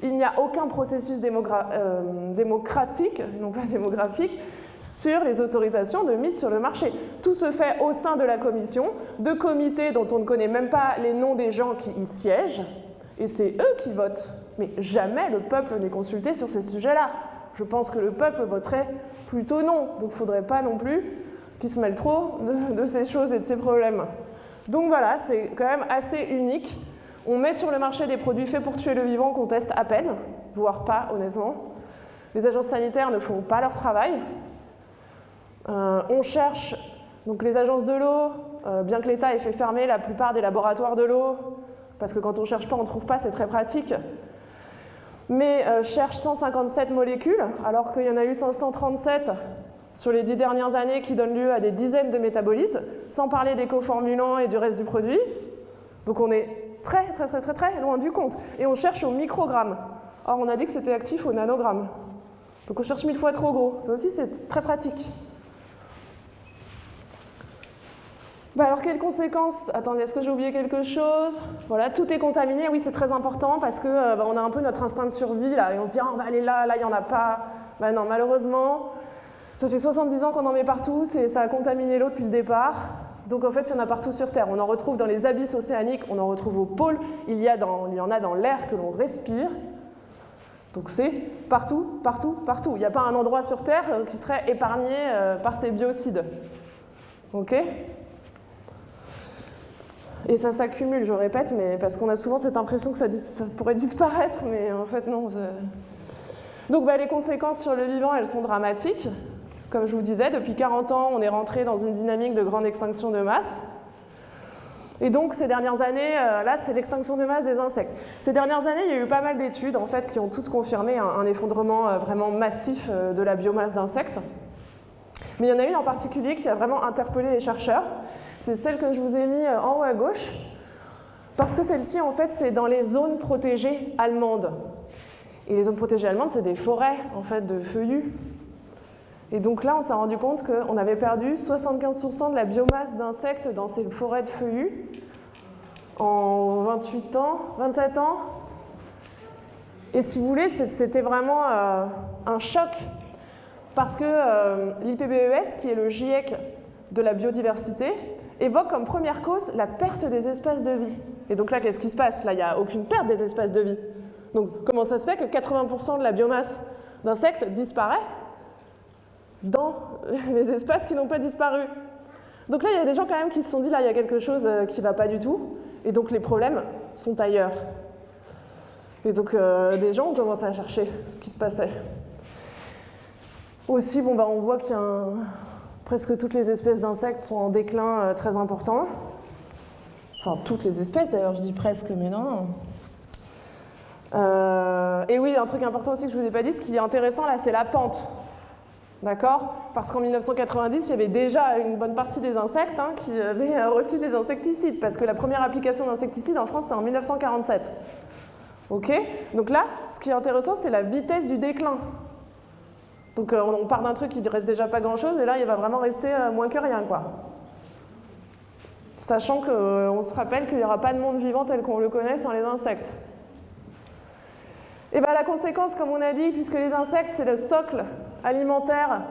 Il n'y a aucun processus démocratique, non pas démographique, sur les autorisations de mise sur le marché. Tout se fait au sein de la commission, de comités dont on ne connaît même pas les noms des gens qui y siègent, et c'est eux qui votent. Mais jamais le peuple n'est consulté sur ces sujets-là. Je pense que le peuple voterait plutôt non, donc il ne faudrait pas non plus qu'il se mêle trop de ces choses et de ces problèmes. Donc voilà, c'est quand même assez unique. On met sur le marché des produits faits pour tuer le vivant qu'on teste à peine, voire pas honnêtement. Les agences sanitaires ne font pas leur travail. On cherche, donc les agences de l'eau, bien que l'État ait fait fermer la plupart des laboratoires de l'eau, parce que quand on ne cherche pas, on ne trouve pas, c'est très pratique, mais cherche 157 molécules, alors qu'il y en a eu 537 sur les 10 dernières années qui donnent lieu à des dizaines de métabolites, sans parler des coformulants et du reste du produit. Donc on est très loin du compte. Et on cherche au microgramme. Or, on a dit que c'était actif au nanogramme. Donc on cherche 1000 fois trop gros. Ça aussi, c'est très pratique. Alors, quelles conséquences? Attendez, est-ce que j'ai oublié quelque chose? Voilà, tout est contaminé. Oui, c'est très important parce que on a un peu notre instinct de survie là, et on se dit, on va aller là, il n'y en a pas. Non, malheureusement, ça fait 70 ans qu'on en met partout, ça a contaminé l'eau depuis le départ. Donc en fait, il y en a partout sur Terre. On en retrouve dans les abysses océaniques, on en retrouve au pôle, il y en a dans l'air que l'on respire. Donc c'est partout, partout, partout. Il n'y a pas un endroit sur Terre qui serait épargné par ces biocides. Ok ? Et ça s'accumule, je répète, mais parce qu'on a souvent cette impression que ça pourrait disparaître, mais en fait non. Donc les conséquences sur le vivant, elles sont dramatiques. Comme je vous disais, depuis 40 ans, on est rentré dans une dynamique de grande extinction de masse. Et donc ces dernières années, là c'est l'extinction de masse des insectes. Ces dernières années, il y a eu pas mal d'études en fait, qui ont toutes confirmé un effondrement vraiment massif de la biomasse d'insectes. Mais il y en a une en particulier qui a vraiment interpellé les chercheurs. C'est celle que je vous ai mis en haut à gauche. Parce que celle-ci, en fait, c'est dans les zones protégées allemandes. Et les zones protégées allemandes, c'est des forêts en fait, de feuillus. Et donc là, on s'est rendu compte qu'on avait perdu 75% de la biomasse d'insectes dans ces forêts de feuillus en 28 ans, 27 ans. Et si vous voulez, c'était vraiment un choc. Parce que l'IPBES, qui est le GIEC de la biodiversité, évoque comme première cause la perte des espaces de vie. Et donc là, qu'est-ce qui se passe? Là, il n'y a aucune perte des espaces de vie. Donc comment ça se fait que 80% de la biomasse d'insectes disparaît dans les espaces qui n'ont pas disparu? Donc là, il y a des gens quand même qui se sont dit, là, il y a quelque chose qui ne va pas du tout, et donc les problèmes sont ailleurs. Et donc des gens ont commencé à chercher ce qui se passait. Aussi, on voit qu'il y a presque toutes les espèces d'insectes sont en déclin très important. Enfin, toutes les espèces d'ailleurs, je dis presque, mais non. Et oui, un truc important aussi que je ne vous ai pas dit, ce qui est intéressant là, c'est la pente. D'accord? Parce qu'en 1990, il y avait déjà une bonne partie des insectes qui avaient reçu des insecticides, parce que la première application d'insecticides en France, c'est en 1947. Ok? Donc là, ce qui est intéressant, c'est la vitesse du déclin. Donc on part d'un truc qui ne reste déjà pas grand-chose, et là, il va vraiment rester moins que rien, quoi. Sachant qu'on se rappelle qu'il n'y aura pas de monde vivant tel qu'on le connaît sans les insectes. Et bien la conséquence, comme on a dit, puisque les insectes, c'est le socle alimentaire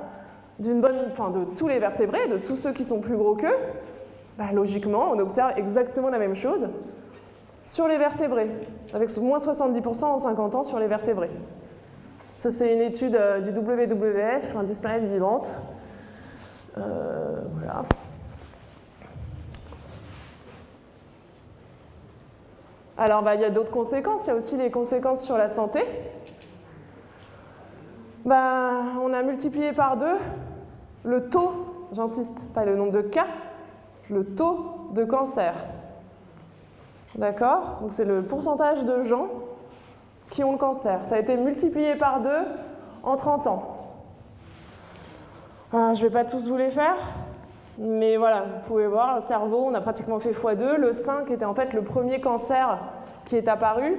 de tous les vertébrés, de tous ceux qui sont plus gros qu'eux, logiquement, on observe exactement la même chose sur les vertébrés, avec moins 70% en 50 ans sur les vertébrés. Ça, c'est une étude du WWF, Displanète vivante. Voilà. Alors, il y a d'autres conséquences. Il y a aussi des conséquences sur la santé. On a multiplié par 2 le taux, j'insiste, pas le nombre de cas, le taux de cancer. D'accord? Donc, c'est le pourcentage de gens qui ont le cancer. Ça a été multiplié par 2 en 30 ans. Je ne vais pas tous vous les faire, mais voilà, vous pouvez voir, le cerveau, on a pratiquement fait x2. Le sein, qui était en fait le premier cancer qui est apparu,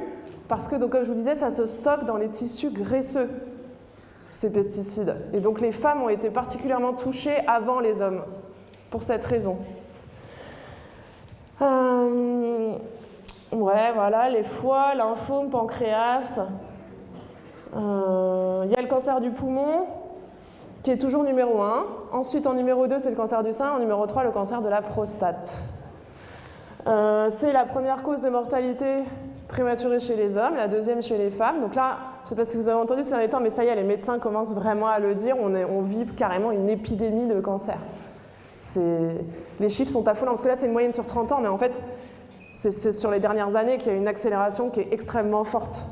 parce que, donc, comme je vous disais, ça se stocke dans les tissus graisseux, ces pesticides. Et donc les femmes ont été particulièrement touchées avant les hommes, pour cette raison. Ouais, voilà, les foies, lymphome, pancréas. Il y a le cancer du poumon, qui est toujours numéro 1. Ensuite, en numéro 2, c'est le cancer du sein. En numéro 3, le cancer de la prostate. C'est la première cause de mortalité prématurée chez les hommes, la deuxième chez les femmes. Donc là, je ne sais pas si vous avez entendu ces derniers temps, mais ça y est, les médecins commencent vraiment à le dire. On vit carrément une épidémie de cancer. Les chiffres sont affolants, parce que là, c'est une moyenne sur 30 ans, mais en fait, c'est sur les dernières années qu'il y a une accélération qui est extrêmement forte.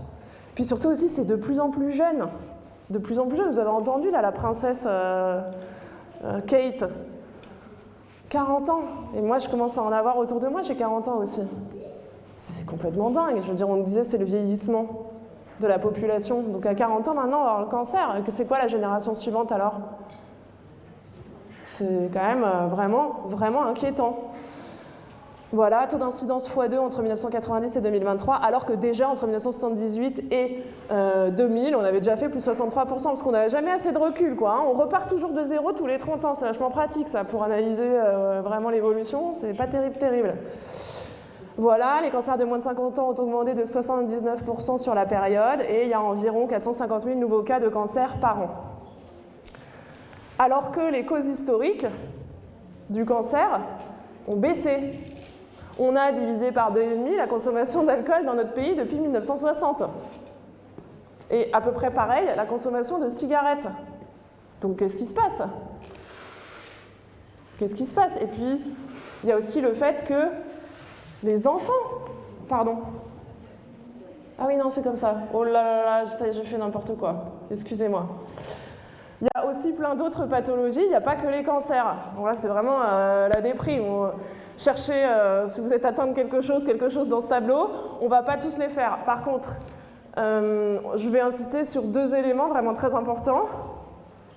Puis surtout aussi, c'est de plus en plus jeune. De plus en plus jeune. Vous avez entendu, là, la princesse Kate, 40 ans. Et moi, je commence à en avoir autour de moi, j'ai 40 ans aussi. C'est complètement dingue. Je veux dire, on me disait, c'est le vieillissement de la population. Donc à 40 ans, maintenant, on va avoir le cancer. C'est quoi la génération suivante, alors? C'est quand même vraiment, vraiment inquiétant. Voilà, taux d'incidence x2 entre 1990 et 2023, alors que déjà entre 1978 et 2000, on avait déjà fait plus 63%, parce qu'on n'avait jamais assez de recul, quoi. Hein. On repart toujours de zéro tous les 30 ans, c'est vachement pratique ça, pour analyser vraiment l'évolution, c'est pas terrible. Voilà, les cancers de moins de 50 ans ont augmenté de 79% sur la période, et il y a environ 450 000 nouveaux cas de cancer par an. Alors que les causes historiques du cancer ont baissé. On a divisé par 2,5 la consommation d'alcool dans notre pays depuis 1960. Et à peu près pareil, la consommation de cigarettes. Donc qu'est-ce qui se passe? Qu'est-ce qui se passe? Et puis, il y a aussi le fait que les enfants... Pardon. Ah oui, non, c'est comme ça. Oh là là là, j'ai fait n'importe quoi. Excusez-moi. Il y a aussi plein d'autres pathologies, il n'y a pas que les cancers. Bon, là, c'est vraiment la déprime. Cherchez, si vous êtes atteint de quelque chose dans ce tableau, on ne va pas tous les faire. Par contre, je vais insister sur 2 éléments vraiment très importants.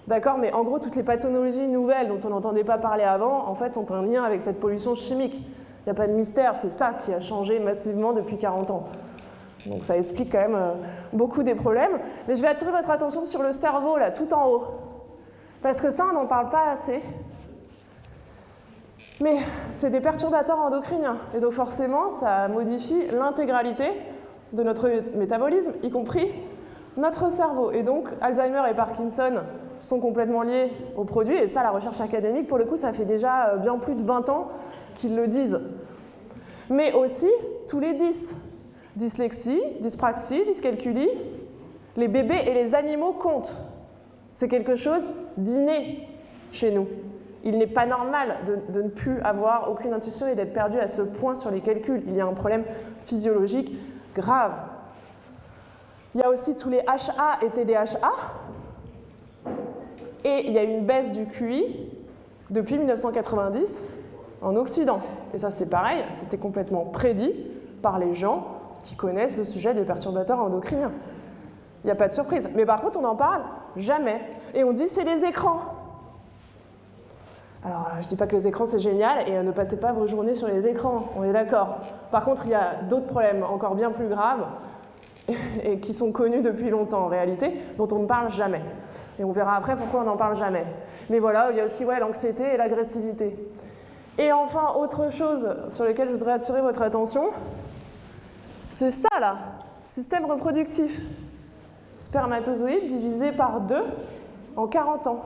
D'accord, mais en gros, toutes les pathologies nouvelles dont on n'entendait pas parler avant, en fait, ont un lien avec cette pollution chimique. Il n'y a pas de mystère, c'est ça qui a changé massivement depuis 40 ans. Donc ça explique quand même beaucoup des problèmes. Mais je vais attirer votre attention sur le cerveau, là, tout en haut. Parce que ça, on n'en parle pas assez. Mais c'est des perturbateurs endocriniens. Et donc forcément, ça modifie l'intégralité de notre métabolisme, y compris notre cerveau. Et donc, Alzheimer et Parkinson sont complètement liés aux produits. Et ça, la recherche académique, pour le coup, ça fait déjà bien plus de 20 ans qu'ils le disent. Mais aussi, tous les 10. Dyslexie, dyspraxie, dyscalculie, les bébés et les animaux comptent. C'est quelque chose d'inné chez nous. Il n'est pas normal de ne plus avoir aucune intuition et d'être perdu à ce point sur les calculs. Il y a un problème physiologique grave. Il y a aussi tous les HA et TDHA. Et il y a une baisse du QI depuis 1990 en Occident. Et ça, c'est pareil, c'était complètement prédit par les gens qui connaissent le sujet des perturbateurs endocriniens. Il n'y a pas de surprise. Mais par contre, on n'en parle jamais. Et on dit c'est les écrans. Alors, je ne dis pas que les écrans, c'est génial, et ne passez pas vos journées sur les écrans, on est d'accord. Par contre, il y a d'autres problèmes encore bien plus graves, et qui sont connus depuis longtemps en réalité, dont on ne parle jamais. Et on verra après pourquoi on n'en parle jamais. Mais voilà, il y a aussi l'anxiété et l'agressivité. Et enfin, autre chose sur laquelle je voudrais attirer votre attention, c'est ça là, système reproductif. Spermatozoïdes divisé par 2 en 40 ans.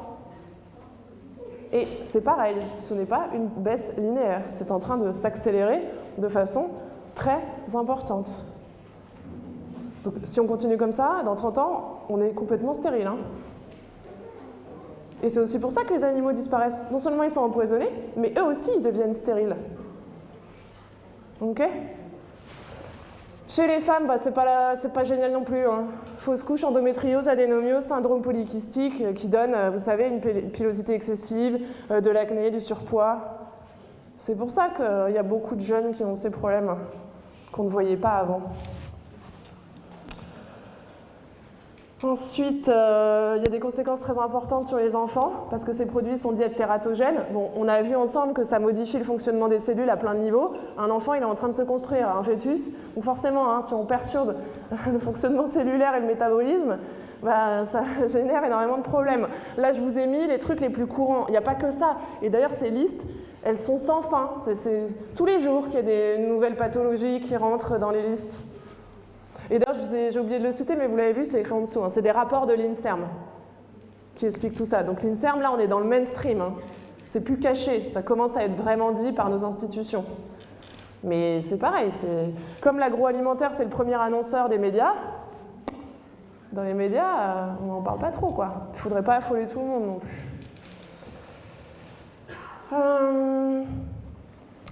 Et c'est pareil, ce n'est pas une baisse linéaire, c'est en train de s'accélérer de façon très importante. Donc si on continue comme ça, dans 30 ans, on est complètement stérile. Hein. Et c'est aussi pour ça que les animaux disparaissent. Non seulement ils sont empoisonnés, mais eux aussi ils deviennent stériles. Ok ? Chez les femmes, c'est pas génial non plus. Hein. Fausse couche, endométriose, adénomiose, syndrome polykystique qui donne, vous savez, une pilosité excessive, de l'acné, du surpoids. C'est pour ça qu'il y a beaucoup de jeunes qui ont ces problèmes qu'on ne voyait pas avant. Ensuite, il y a des conséquences très importantes sur les enfants, parce que ces produits sont dits être tératogènes. Bon, on a vu ensemble que ça modifie le fonctionnement des cellules à plein de niveaux. Un enfant, il est en train de se construire, un fœtus. Donc forcément, hein, si on perturbe le fonctionnement cellulaire et le métabolisme, ça génère énormément de problèmes. Là, je vous ai mis les trucs les plus courants. Il n'y a pas que ça. Et d'ailleurs, ces listes, elles sont sans fin. C'est tous les jours qu'il y a des nouvelles pathologies qui rentrent dans les listes. Et d'ailleurs, j'ai oublié de le citer, mais vous l'avez vu, c'est écrit en dessous. Hein. C'est des rapports de l'INSERM qui expliquent tout ça. Donc l'INSERM, là, on est dans le mainstream. Hein. C'est plus caché. Ça commence à être vraiment dit par nos institutions. Mais c'est pareil. Comme l'agroalimentaire, c'est le premier annonceur des médias. Dans les médias, on n'en parle pas trop, quoi. Il ne faudrait pas affoler tout le monde non plus.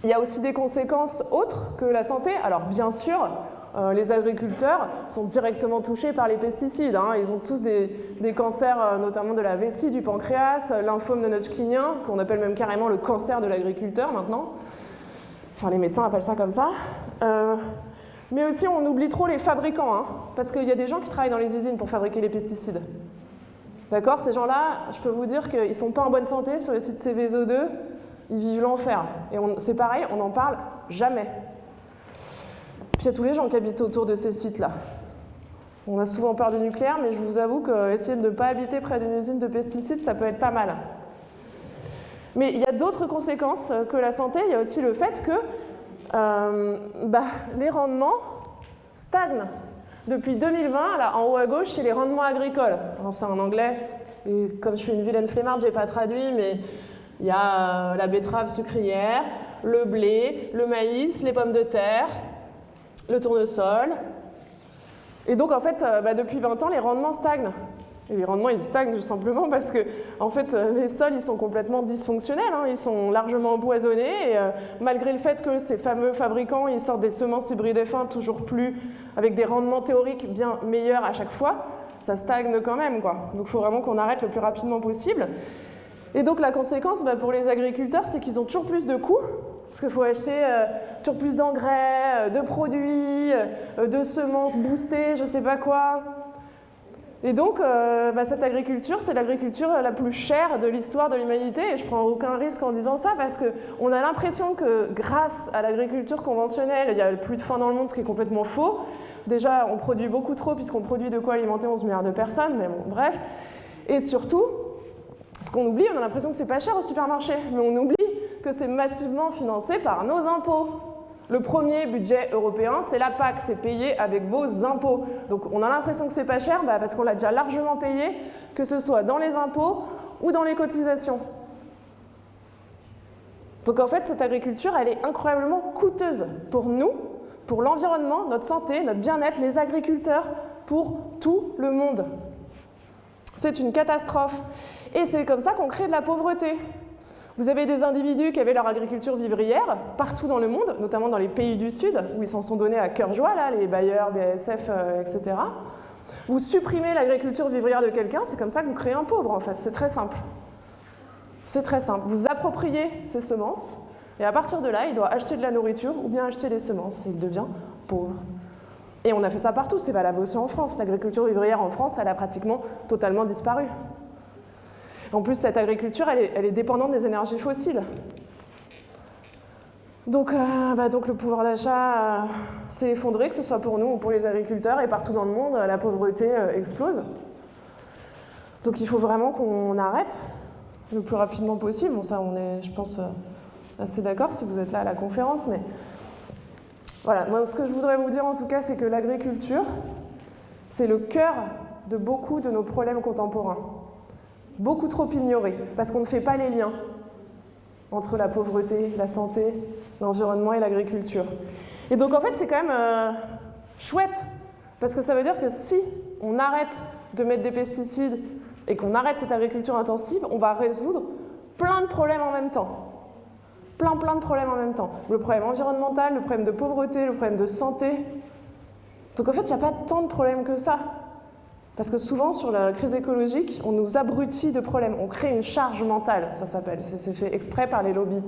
Il y a aussi des conséquences autres que la santé. Alors, bien sûr, les agriculteurs sont directement touchés par les pesticides. Hein. Ils ont tous des cancers, notamment de la vessie, du pancréas, lymphome non-Hodgkinien, qu'on appelle même carrément le cancer de l'agriculteur maintenant. Enfin, les médecins appellent ça comme ça. Mais aussi, on oublie trop les fabricants, hein, parce qu'il y a des gens qui travaillent dans les usines pour fabriquer les pesticides. D'accord ? Ces gens-là, je peux vous dire qu'ils ne sont pas en bonne santé sur le site Cveso2. ils vivent l'enfer. Et c'est pareil, on n'en parle jamais. Puis il y a tous les gens qui habitent autour de ces sites-là. On a souvent peur du nucléaire, mais je vous avoue qu'essayer de ne pas habiter près d'une usine de pesticides, ça peut être pas mal. Mais il y a d'autres conséquences que la santé. Il y a aussi le fait que les rendements stagnent. Depuis 2020, là, en haut à gauche, c'est les rendements agricoles. Alors, c'est en anglais, et comme je suis une vilaine flemmarde, je n'ai pas traduit, mais il y a la betterave sucrière, le blé, le maïs, les pommes de terre, le tournesol. Et donc, en fait, depuis 20 ans, les rendements stagnent. Et les rendements, ils stagnent tout simplement parce que, en fait, les sols, ils sont complètement dysfonctionnels, hein, ils sont largement empoisonnés, et malgré le fait que ces fameux fabricants, ils sortent des semences hybrides F1 toujours plus, avec des rendements théoriques bien meilleurs à chaque fois, ça stagne quand même, quoi. Donc, il faut vraiment qu'on arrête le plus rapidement possible. Et donc, la conséquence, pour les agriculteurs, c'est qu'ils ont toujours plus de coûts, parce qu'il faut acheter toujours plus d'engrais, de produits, de semences boostées, je sais pas quoi. Et donc, cette agriculture, c'est l'agriculture la plus chère de l'histoire de l'humanité, et je prends aucun risque en disant ça, parce qu'on a l'impression que grâce à l'agriculture conventionnelle, il y a plus de faim dans le monde, ce qui est complètement faux. Déjà, on produit beaucoup trop, puisqu'on produit de quoi alimenter 11 milliards de personnes, mais bon, bref. Et surtout, ce qu'on oublie, on a l'impression que c'est pas cher au supermarché, mais on oublie que c'est massivement financé par nos impôts. Le premier budget européen, c'est la PAC, c'est payé avec vos impôts. Donc on a l'impression que c'est pas cher, parce qu'on l'a déjà largement payé, que ce soit dans les impôts ou dans les cotisations. Donc en fait, cette agriculture, elle est incroyablement coûteuse pour nous, pour l'environnement, notre santé, notre bien-être, les agriculteurs, pour tout le monde. C'est une catastrophe. Et c'est comme ça qu'on crée de la pauvreté. Vous avez des individus qui avaient leur agriculture vivrière partout dans le monde, notamment dans les pays du Sud, où ils s'en sont donnés à cœur joie, là, les Bayer, BASF, etc. Vous supprimez l'agriculture vivrière de quelqu'un, c'est comme ça que vous créez un pauvre, en fait. C'est très simple. C'est très simple. Vous appropriez ses semences, et à partir de là, il doit acheter de la nourriture ou bien acheter des semences, et il devient pauvre. Et on a fait ça partout, c'est valable aussi en France. L'agriculture vivrière en France, elle a pratiquement totalement disparu. En plus, cette agriculture, elle est dépendante des énergies fossiles. Donc le pouvoir d'achat s'est effondré, que ce soit pour nous ou pour les agriculteurs, et partout dans le monde, la pauvreté explose. Donc il faut vraiment qu'on arrête le plus rapidement possible. Bon, ça, on est, je pense, assez d'accord si vous êtes là à la conférence, mais voilà. Moi, ce que je voudrais vous dire, en tout cas, c'est que l'agriculture, c'est le cœur de beaucoup de nos problèmes contemporains. Beaucoup trop ignoré, parce qu'on ne fait pas les liens entre la pauvreté, la santé, l'environnement et l'agriculture. Et donc en fait c'est quand même chouette, parce que ça veut dire que si on arrête de mettre des pesticides et qu'on arrête cette agriculture intensive, on va résoudre plein de problèmes en même temps. Plein de problèmes en même temps. Le problème environnemental, le problème de pauvreté, le problème de santé. Donc en fait il n'y a pas tant de problèmes que ça. Parce que souvent, sur la crise écologique, on nous abrutit de problèmes. On crée une charge mentale, ça s'appelle. C'est fait exprès par les lobbies.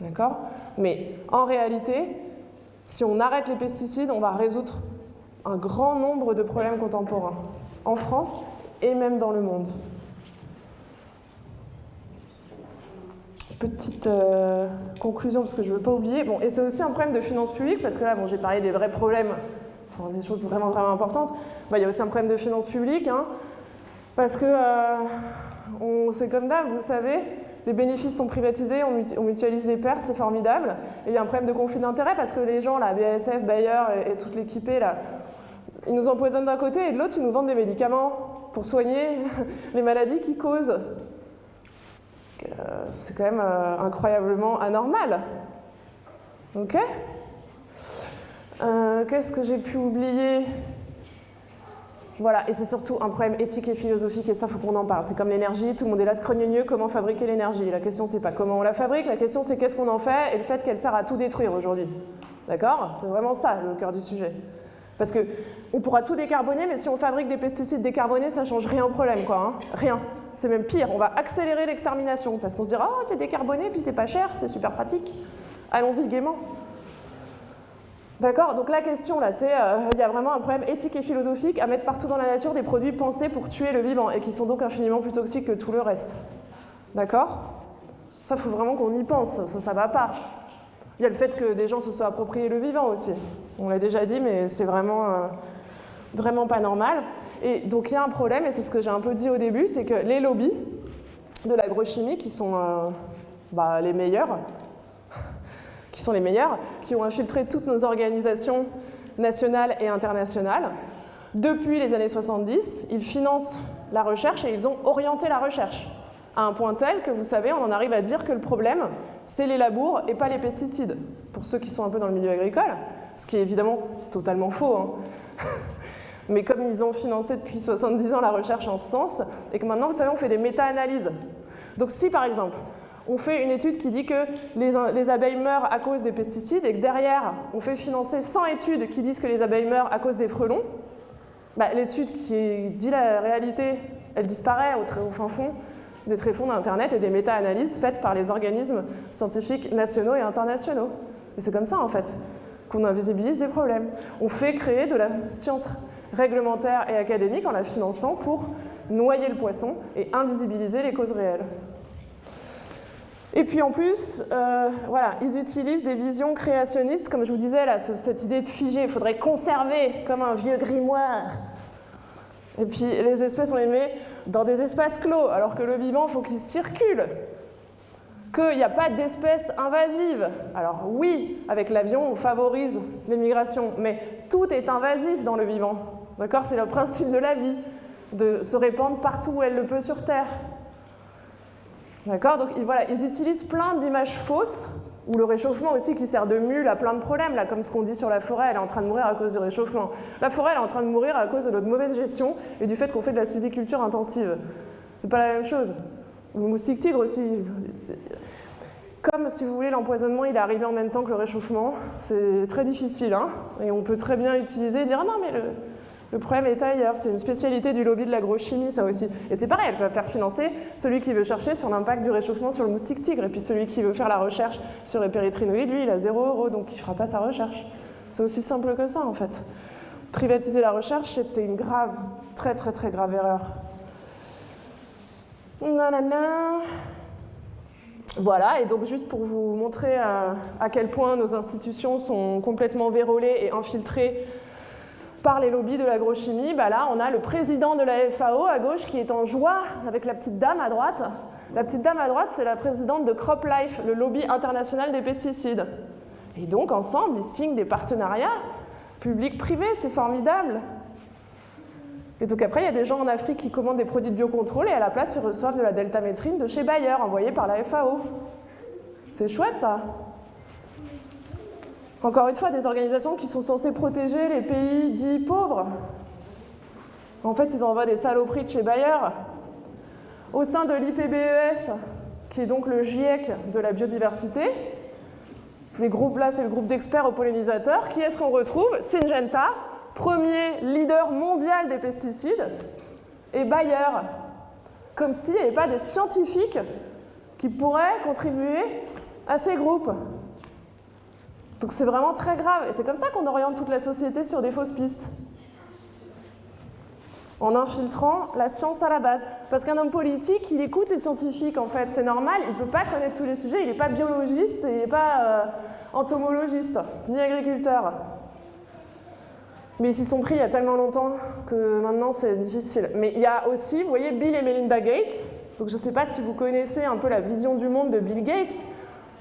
D'accord ? Mais en réalité, si on arrête les pesticides, on va résoudre un grand nombre de problèmes contemporains. En France et même dans le monde. Petite conclusion, parce que je ne veux pas oublier. Bon, et c'est aussi un problème de finances publiques, parce que là, j'ai parlé des vrais problèmes, des choses vraiment importantes. Il y a aussi un problème de finances publiques, parce que c'est comme d'hab, vous savez, les bénéfices sont privatisés, on mutualise les pertes, c'est formidable. Et il y a un problème de conflit d'intérêts, parce que les gens, là, BASF, Bayer et toute l'équipée, là, ils nous empoisonnent d'un côté, et de l'autre, ils nous vendent des médicaments pour soigner les maladies qu'ils causent. C'est quand même incroyablement anormal. Ok ? Qu'est-ce que j'ai pu oublier ? Voilà, et c'est surtout un problème éthique et philosophique, et ça, il faut qu'on en parle. C'est comme l'énergie, tout le monde est là, scrogneux, comment fabriquer l'énergie. La question, c'est pas comment on la fabrique, la question, c'est qu'est-ce qu'on en fait, et le fait qu'elle sert à tout détruire aujourd'hui. D'accord ? C'est vraiment ça, le cœur du sujet. Parce qu'on pourra tout décarboner, mais si on fabrique des pesticides décarbonés, ça ne change rien au problème, quoi. Rien. C'est même pire, on va accélérer l'extermination, parce qu'on se dira « Oh, c'est décarboné, puis c'est pas cher, c'est super pratique. Allons-y gaiement. » D'accord ? Donc la question, là, c'est il y a vraiment un problème éthique et philosophique à mettre partout dans la nature des produits pensés pour tuer le vivant, et qui sont donc infiniment plus toxiques que tout le reste. D'accord ? Ça, il faut vraiment qu'on y pense, ça va pas. Il y a le fait que des gens se soient appropriés le vivant aussi. On l'a déjà dit, mais c'est vraiment pas normal. Et donc il y a un problème, et c'est ce que j'ai un peu dit au début, c'est que les lobbies de l'agrochimie, qui sont les meilleurs, qui ont infiltré toutes nos organisations nationales et internationales, depuis les années 70, ils financent la recherche et ils ont orienté la recherche à un point tel que, vous savez, on en arrive à dire que le problème, c'est les labours et pas les pesticides, pour ceux qui sont un peu dans le milieu agricole, ce qui est évidemment totalement faux, hein. Mais comme ils ont financé depuis 70 ans la recherche en ce sens, et que maintenant, vous savez, on fait des méta-analyses. Donc si, par exemple, on fait une étude qui dit que les abeilles meurent à cause des pesticides, et que derrière, on fait financer 100 études qui disent que les abeilles meurent à cause des frelons, l'étude qui dit la réalité, elle disparaît au fin fond des tréfonds d'Internet et des méta-analyses faites par les organismes scientifiques nationaux et internationaux. Et c'est comme ça, en fait, qu'on invisibilise des problèmes. On fait créer de la science réglementaire et académique en la finançant pour noyer le poisson et invisibiliser les causes réelles. Et puis en plus, ils utilisent des visions créationnistes, comme je vous disais, là, cette idée de figer, il faudrait conserver comme un vieux grimoire. Et puis les espèces, on les met dans des espaces clos, alors que le vivant, il faut qu'il circule. Qu'il n'y a pas d'espèces invasives. Alors oui, avec l'avion, on favorise les migrations, mais tout est invasif dans le vivant. D'accord ? C'est le principe de la vie, de se répandre partout où elle le peut sur Terre. D'accord ? Donc voilà, ils utilisent plein d'images fausses, ou le réchauffement aussi qui sert de mule à plein de problèmes, là, comme ce qu'on dit sur la forêt, elle est en train de mourir à cause du réchauffement. La forêt, elle est en train de mourir à cause de notre mauvaise gestion et du fait qu'on fait de la sylviculture intensive. C'est pas la même chose. Le moustique tigre aussi. Comme, si vous voulez, l'empoisonnement, il est arrivé en même temps que le réchauffement, c'est très difficile, hein, et on peut très bien utiliser et dire « Ah non, mais le problème est ailleurs », c'est une spécialité du lobby de l'agrochimie, ça aussi. Et c'est pareil, elle va faire financer celui qui veut chercher sur l'impact du réchauffement sur le moustique tigre, et puis celui qui veut faire la recherche sur les péritrinoïdes, lui, il a 0 €, donc il ne fera pas sa recherche. C'est aussi simple que ça, en fait. Privatiser la recherche, c'était une grave, très très très grave erreur. Nanana. Voilà, et donc juste pour vous montrer à quel point nos institutions sont complètement vérolées et infiltrées par les lobbies de l'agrochimie, là on a le président de la FAO à gauche qui est en joie avec la petite dame à droite. La petite dame à droite, c'est la présidente de CropLife, le lobby international des pesticides. Et donc ensemble, ils signent des partenariats publics-privés, c'est formidable. Et donc après, il y a des gens en Afrique qui commandent des produits de biocontrôle et à la place, ils reçoivent de la deltamétrine de chez Bayer, envoyée par la FAO. C'est chouette, ça. Encore une fois, des organisations qui sont censées protéger les pays dits pauvres. En fait, ils envoient des saloperies de chez Bayer. Au sein de l'IPBES, qui est donc le GIEC de la biodiversité, les groupes là, c'est le groupe d'experts aux pollinisateurs. Qui est-ce qu'on retrouve ? Syngenta, premier leader mondial des pesticides, et Bayer, comme s'il n'y avait pas des scientifiques qui pourraient contribuer à ces groupes. Donc c'est vraiment très grave, et c'est comme ça qu'on oriente toute la société sur des fausses pistes. En infiltrant la science à la base. Parce qu'un homme politique, il écoute les scientifiques, en fait, c'est normal, il ne peut pas connaître tous les sujets, il n'est pas biologiste, il n'est pas entomologiste, ni agriculteur. Mais ils s'y sont pris il y a tellement longtemps que maintenant c'est difficile. Mais il y a aussi, vous voyez, Bill et Melinda Gates. Donc je ne sais pas si vous connaissez un peu la vision du monde de Bill Gates,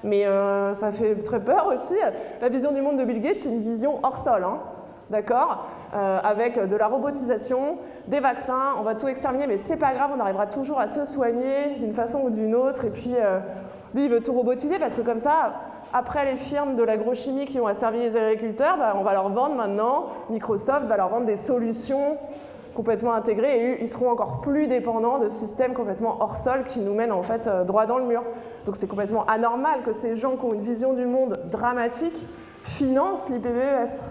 mais ça fait très peur aussi. La vision du monde de Bill Gates, c'est une vision hors sol, hein, d'accord, avec de la robotisation, des vaccins, on va tout exterminer, mais c'est pas grave, on arrivera toujours à se soigner d'une façon ou d'une autre. Et puis lui, il veut tout robotiser parce que comme ça, après les firmes de l'agrochimie qui ont asservi les agriculteurs, on va leur vendre maintenant, Microsoft va leur vendre des solutions complètement intégrés et ils seront encore plus dépendants de systèmes complètement hors sol qui nous mènent en fait droit dans le mur. Donc c'est complètement anormal que ces gens qui ont une vision du monde dramatique financent l'IPBES.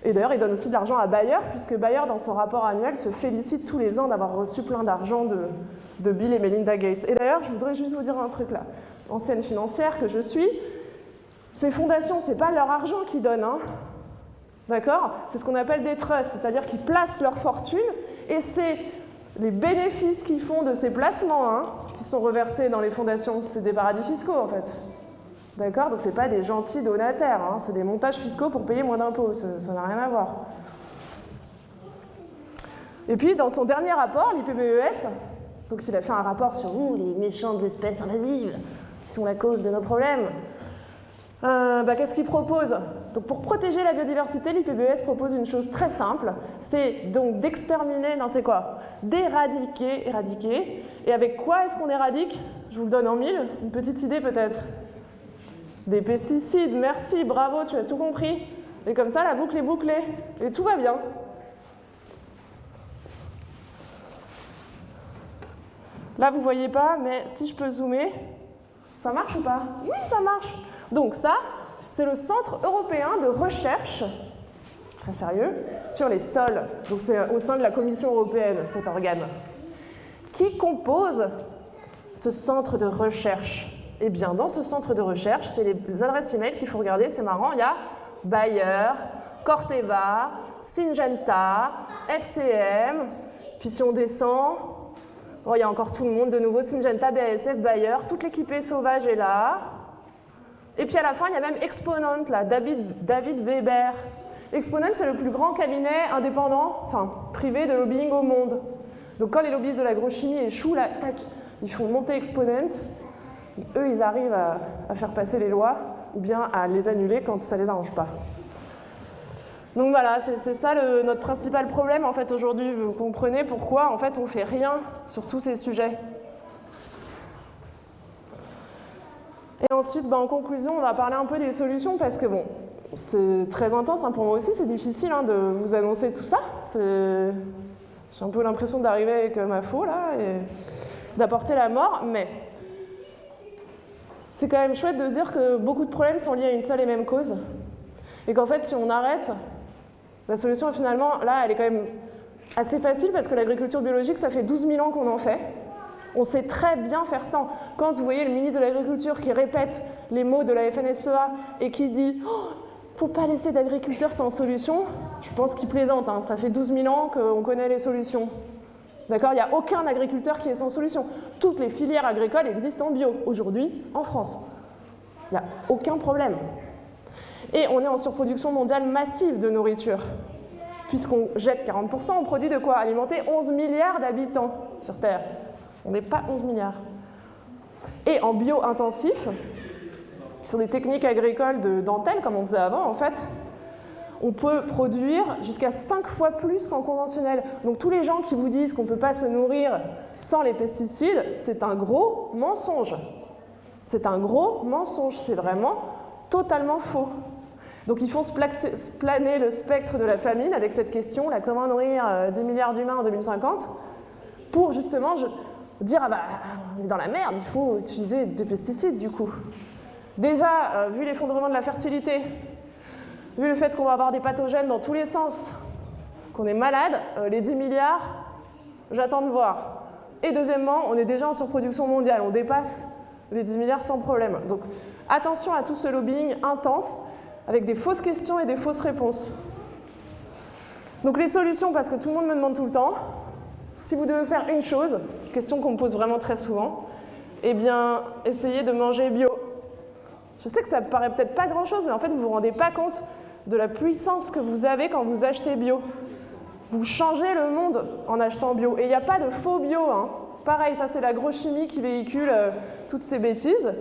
Et d'ailleurs, ils donnent aussi de l'argent à Bayer, puisque Bayer, dans son rapport annuel, se félicite tous les ans d'avoir reçu plein d'argent de Bill et Melinda Gates. Et d'ailleurs, je voudrais juste vous dire un truc là. Ancienne financière que je suis, ces fondations, c'est pas leur argent qu'ils donnent, hein. D'accord ? C'est ce qu'on appelle des trusts, c'est-à-dire qu'ils placent leur fortune, et c'est les bénéfices qu'ils font de ces placements, hein, qui sont reversés dans les fondations, c'est des paradis fiscaux en fait. D'accord? Donc c'est pas des gentils donataires, hein, c'est des montages fiscaux pour payer moins d'impôts, ça n'a rien à voir. Et puis dans son dernier rapport, l'IPBES, donc il a fait un rapport sur les méchantes espèces invasives qui sont la cause de nos problèmes. Qu'est-ce qu'il propose? Donc pour protéger la biodiversité, l'IPBES propose une chose très simple, c'est donc d'exterminer, non c'est quoi? D'éradiquer, éradiquer. Et avec quoi est-ce qu'on éradique? Je vous le donne en mille, une petite idée peut-être. Des pesticides, merci, bravo, tu as tout compris. Et comme ça, la boucle est bouclée. Et tout va bien. Là, vous ne voyez pas, mais si je peux zoomer, ça marche ou pas? Oui, ça marche. Donc ça, c'est le Centre européen de recherche, très sérieux, sur les sols. Donc c'est au sein de la Commission européenne, cet organe. Qui compose ce centre de recherche? Eh bien, dans ce centre de recherche, c'est les adresses email qu'il faut regarder, c'est marrant, il y a Bayer, Corteva, Syngenta, FCM, puis si on descend, il y a encore tout le monde, de nouveau, Syngenta, BASF, Bayer, toute l'équipe sauvage est là. Et puis à la fin, il y a même Exponent, là, David Weber. Exponent, c'est le plus grand cabinet indépendant, enfin privé de lobbying au monde. Donc quand les lobbyistes de l'agrochimie échouent, là, tac, ils font monter Exponent. Eux, ils arrivent à faire passer les lois ou bien à les annuler quand ça ne les arrange pas. Donc voilà, c'est ça notre principal problème en fait aujourd'hui. Vous comprenez pourquoi en fait on ne fait rien sur tous ces sujets. Et ensuite, en conclusion, on va parler un peu des solutions parce que bon, c'est très intense, hein, pour moi aussi, c'est difficile de vous annoncer tout ça. J'ai un peu l'impression d'arriver avec ma faux là et d'apporter la mort, mais c'est quand même chouette de se dire que beaucoup de problèmes sont liés à une seule et même cause. Et qu'en fait, si on arrête, la solution finalement, là, elle est quand même assez facile parce que l'agriculture biologique, ça fait 12 000 ans qu'on en fait. On sait très bien faire sans. Quand vous voyez le ministre de l'Agriculture qui répète les mots de la FNSEA et qui dit « Oh, faut pas laisser d'agriculteurs sans solution », je pense qu'il plaisante. Hein. Ça fait 12 000 ans qu'on connaît les solutions. D'accord? Il n'y a aucun agriculteur qui est sans solution. Toutes les filières agricoles existent en bio, aujourd'hui, en France. Il n'y a aucun problème. Et on est en surproduction mondiale massive de nourriture. Puisqu'on jette 40%, on produit de quoi alimenter 11 milliards d'habitants sur Terre. On n'est pas 11 milliards. Et en bio-intensif, qui sont des techniques agricoles de dentelle, comme on disait avant, en fait, on peut produire jusqu'à 5 fois plus qu'en conventionnel. Donc tous les gens qui vous disent qu'on ne peut pas se nourrir sans les pesticides, c'est un gros mensonge. C'est un gros mensonge, c'est vraiment totalement faux. Donc ils font se planer le spectre de la famine avec cette question, là, comment nourrir 10 milliards d'humains en 2050, pour justement dire ah bah on est dans la merde, il faut utiliser des pesticides du coup. Déjà, vu l'effondrement de la fertilité, vu le fait qu'on va avoir des pathogènes dans tous les sens, qu'on est malade, les 10 milliards, j'attends de voir. Et deuxièmement, on est déjà en surproduction mondiale, on dépasse les 10 milliards sans problème. Donc attention à tout ce lobbying intense, avec des fausses questions et des fausses réponses. Donc les solutions, parce que tout le monde me demande tout le temps, si vous devez faire une chose, question qu'on me pose vraiment très souvent, eh bien, essayez de manger bio. Je sais que ça paraît peut-être pas grand-chose, mais en fait, vous ne vous rendez pas compte de la puissance que vous avez quand vous achetez bio. Vous changez le monde en achetant bio. Et il n'y a pas de faux bio. Hein. Pareil, ça c'est l'agrochimie qui véhicule toutes ces bêtises.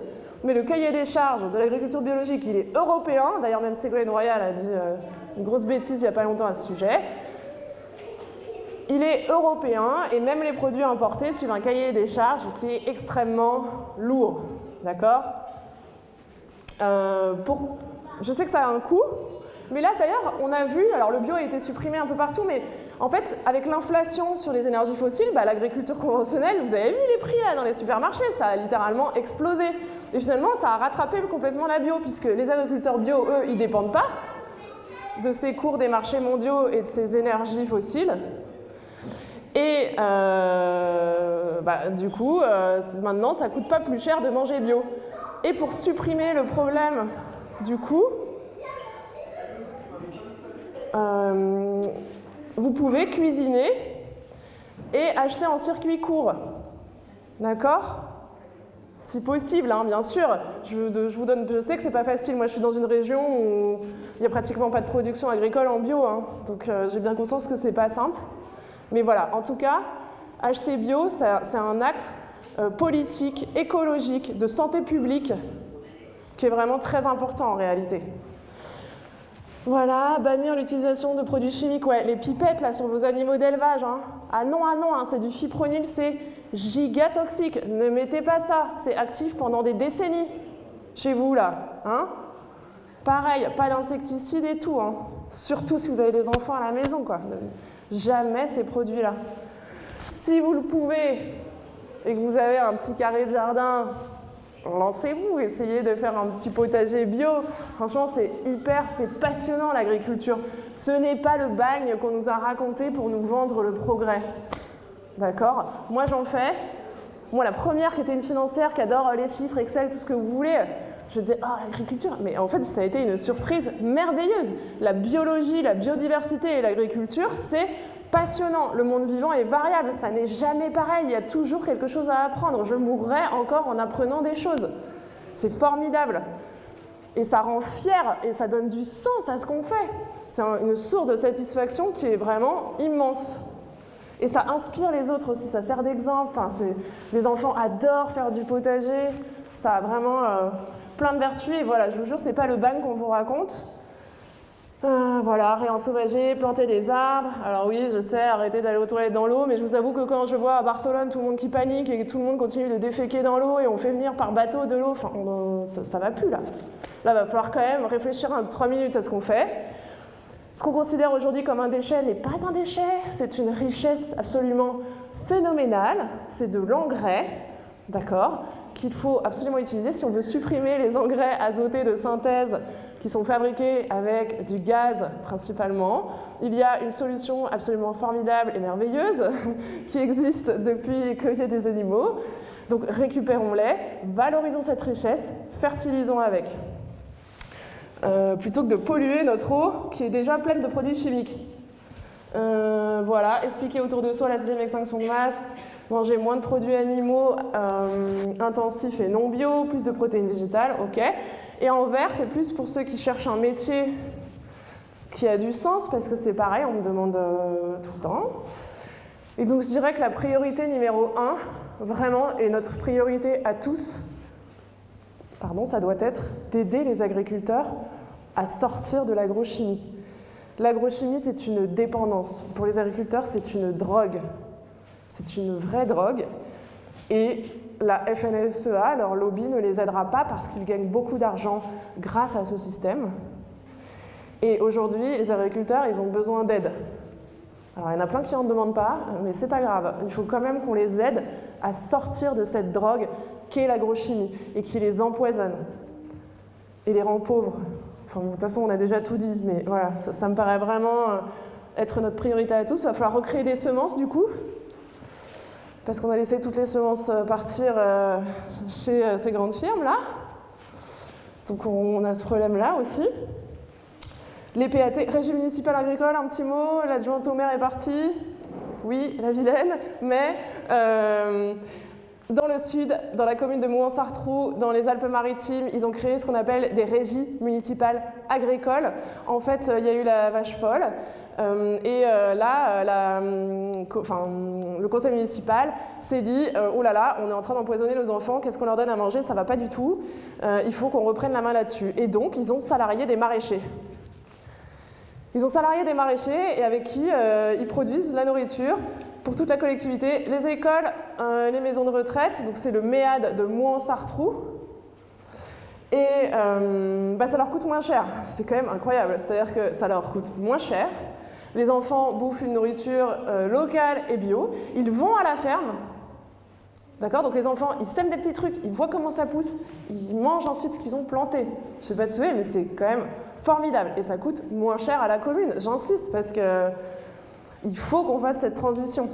Mais le cahier des charges de l'agriculture biologique, il est européen. D'ailleurs, même Ségolène Royal a dit une grosse bêtise il n'y a pas longtemps à ce sujet. Il est européen et même les produits importés suivent un cahier des charges qui est extrêmement lourd. D'accord ? Je sais que ça a un coût, mais là d'ailleurs on a vu, alors le bio a été supprimé un peu partout, mais en fait avec l'inflation sur les énergies fossiles, l'agriculture conventionnelle, vous avez vu les prix là dans les supermarchés, ça a littéralement explosé. Et finalement ça a rattrapé complètement la bio, puisque les agriculteurs bio, eux, ils ne dépendent pas de ces cours des marchés mondiaux et de ces énergies fossiles. Et du coup, maintenant ça ne coûte pas plus cher de manger bio. Et pour supprimer le problème du coût, vous pouvez cuisiner et acheter en circuit court. D'accord ? Si possible, hein, bien sûr. Je sais que c'est pas facile. Moi, je suis dans une région où il n'y a pratiquement pas de production agricole en bio, hein. Donc j'ai bien conscience que c'est pas simple. Mais voilà, en tout cas, acheter bio, c'est un acte politique, écologique, de santé publique, qui est vraiment très important en réalité. Voilà, bannir l'utilisation de produits chimiques. Ouais, les pipettes là sur vos animaux d'élevage. Hein. Ah non, hein, c'est du fipronil, c'est giga toxique. Ne mettez pas ça, c'est actif pendant des décennies chez vous là. Hein. Pareil, pas d'insecticides et tout. Hein. Surtout si vous avez des enfants à la maison, quoi. Jamais ces produits-là. Si vous le pouvez et que vous avez un petit carré de jardin, lancez-vous, essayez de faire un petit potager bio. Franchement, c'est passionnant l'agriculture. Ce n'est pas le bagne qu'on nous a raconté pour nous vendre le progrès. D'accord ? Moi, j'en fais. Moi, la première qui était une financière, qui adore les chiffres, Excel, tout ce que vous voulez, je disais, oh, l'agriculture. Mais en fait, ça a été une surprise merveilleuse. La biologie, la biodiversité et l'agriculture, c'est passionnant. Le monde vivant est variable, ça n'est jamais pareil. Il y a toujours quelque chose à apprendre. Je mourrai encore en apprenant des choses. C'est formidable. Et ça rend fier et ça donne du sens à ce qu'on fait. C'est une source de satisfaction qui est vraiment immense. Et ça inspire les autres aussi, ça sert d'exemple. Enfin, les enfants adorent faire du potager. Ça a vraiment plein de vertus. Et voilà, je vous jure, c'est pas le bagne qu'on vous raconte. Voilà, réensauvager, planter des arbres. Alors oui, je sais, arrêtez d'aller aux toilettes dans l'eau, mais je vous avoue que quand je vois à Barcelone tout le monde qui panique et que tout le monde continue de déféquer dans l'eau et on fait venir par bateau de l'eau, enfin, ça va plus là. Là, il va falloir quand même réfléchir 3 minutes à ce qu'on fait. Ce qu'on considère aujourd'hui comme un déchet n'est pas un déchet, c'est une richesse absolument phénoménale, c'est de l'engrais, d'accord, qu'il faut absolument utiliser si on veut supprimer les engrais azotés de synthèse qui sont fabriqués avec du gaz principalement. Il y a une solution absolument formidable et merveilleuse qui existe depuis qu'il y a des animaux. Donc récupérons-les, valorisons cette richesse, fertilisons avec. Plutôt que de polluer notre eau qui est déjà pleine de produits chimiques. Voilà, expliquer autour de soi la 6e extinction de masse, manger moins de produits animaux intensifs et non bio, plus de protéines végétales, ok. Et en vert, c'est plus pour ceux qui cherchent un métier qui a du sens, parce que c'est pareil, on me demande tout le temps. Et donc je dirais que la priorité numéro 1, vraiment, et notre priorité à tous, ça doit être d'aider les agriculteurs à sortir de l'agrochimie. L'agrochimie, c'est une dépendance. Pour les agriculteurs, c'est une drogue. C'est une vraie drogue. Et la FNSEA, leur lobby, ne les aidera pas parce qu'ils gagnent beaucoup d'argent grâce à ce système. Et aujourd'hui, les agriculteurs, ils ont besoin d'aide. Alors, il y en a plein qui n'en demandent pas, mais c'est pas grave. Il faut quand même qu'on les aide à sortir de cette drogue qu'est l'agrochimie et qui les empoisonne et les rend pauvres. Enfin, de toute façon, on a déjà tout dit, mais voilà, ça me paraît vraiment être notre priorité à tous. Il va falloir recréer des semences, du coup, parce qu'on a laissé toutes les semences partir chez ces grandes firmes-là. Donc, on a ce problème-là aussi. Les PAT, Régie municipale agricole, un petit mot, l'adjointe au maire est partie. Oui, la vilaine, mais dans le sud, dans la commune de Mouans-Sartroux, dans les Alpes-Maritimes, ils ont créé ce qu'on appelle des régies municipales agricoles. En fait, il y a eu la vache folle. Là, le conseil municipal s'est dit « Oh là là, on est en train d'empoisonner nos enfants, qu'est-ce qu'on leur donne à manger? Ça ne va pas du tout. Il faut qu'on reprenne la main là-dessus. » Et donc, ils ont salarié des maraîchers. Ils ont salarié des maraîchers et avec qui ils produisent la nourriture pour toute la collectivité, les écoles, les maisons de retraite, donc c'est le MEAD de Mouans-Sartroux. Et ça leur coûte moins cher, c'est quand même incroyable, c'est-à-dire que ça leur coûte moins cher. Les enfants bouffent une nourriture locale et bio, ils vont à la ferme, d'accord? Donc les enfants, ils sèment des petits trucs, ils voient comment ça pousse, ils mangent ensuite ce qu'ils ont planté. Je ne sais pas si vous savez, mais c'est quand même formidable et ça coûte moins cher à la commune, j'insiste, parce que il faut qu'on fasse cette transition.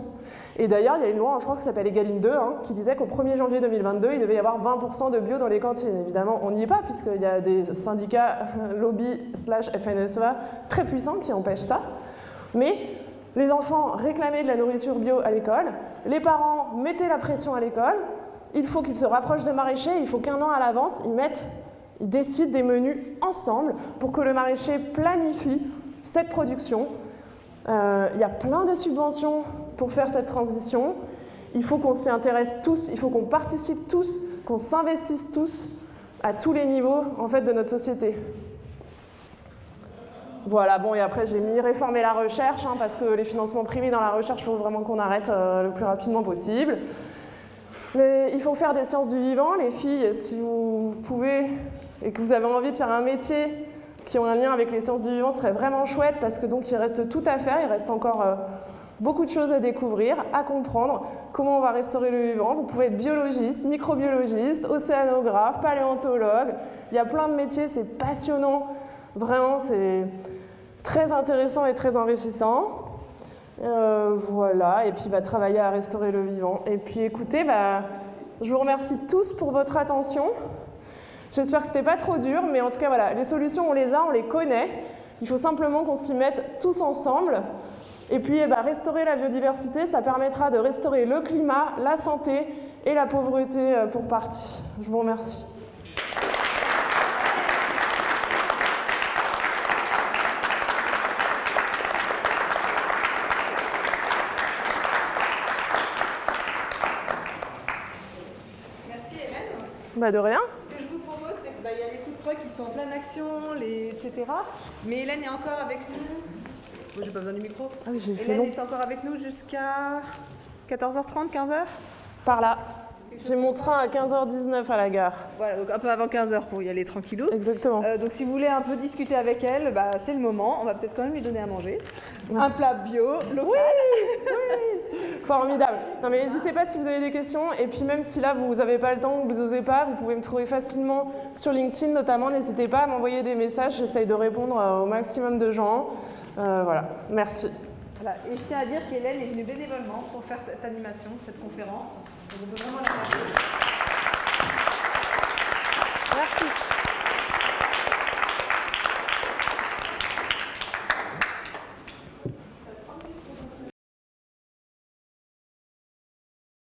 Et d'ailleurs, il y a une loi en France qui s'appelle Egalim 2, qui disait qu'au 1er janvier 2022, il devait y avoir 20% de bio dans les cantines. Évidemment, on n'y est pas, puisqu'il y a des syndicats lobby/FNSEA très puissants qui empêchent ça. Mais Les enfants réclamaient de la nourriture bio à l'école, les parents mettaient la pression à l'école, il faut qu'ils se rapprochent de maraîchers, il faut qu'1 an à l'avance, ils décident des menus ensemble pour que le maraîcher planifie cette production. Il y a plein de subventions pour faire cette transition. Il faut qu'on s'y intéresse tous, il faut qu'on participe tous, qu'on s'investisse tous à tous les niveaux en fait, de notre société. Voilà, bon, et après j'ai mis réformer la recherche, parce que les financements privés dans la recherche, il faut vraiment qu'on arrête le plus rapidement possible. Il faut faire des sciences du vivant, les filles, si vous pouvez et que vous avez envie de faire un métier qui ont un lien avec les sciences du vivant, ce serait vraiment chouette parce que donc il reste tout à faire, il reste encore beaucoup de choses à découvrir, à comprendre, comment on va restaurer le vivant. Vous pouvez être biologiste, microbiologiste, océanographe, paléontologue, il y a plein de métiers, c'est passionnant, vraiment c'est très intéressant et très enrichissant. Voilà, et puis travailler à restaurer le vivant. Et puis écoutez, je vous remercie tous pour votre attention. J'espère que c'était pas trop dur, mais en tout cas voilà, les solutions on les a, on les connaît. Il faut simplement qu'on s'y mette tous ensemble. Et puis restaurer la biodiversité, ça permettra de restaurer le climat, la santé et la pauvreté pour partie. Je vous remercie. De rien. Ce que je vous propose, c'est qu'il y a les food trucks qui sont en pleine action, etc. Mais Hélène est encore avec nous. Bon, j'ai pas besoin du micro. Ah oui, Hélène est encore avec nous jusqu'à 14h30, 15h. Par là. J'ai mon train à 15h19 à la gare. Voilà, donc un peu avant 15h pour y aller tranquillou. Exactement. Donc si vous voulez un peu discuter avec elle, c'est le moment. On va peut-être quand même lui donner à manger. Merci. Un plat bio, local. Oui. Formidable. Non mais n'hésitez pas si vous avez des questions. Et puis même si là vous n'avez pas le temps ou vous n'osez pas, vous pouvez me trouver facilement sur LinkedIn notamment. N'hésitez pas à m'envoyer des messages. J'essaye de répondre au maximum de gens. Voilà. Merci. Voilà. Et je tiens à dire qu'Hélène est venue bénévolement pour faire cette animation, cette conférence. Donc on peut vraiment la remercier. Merci.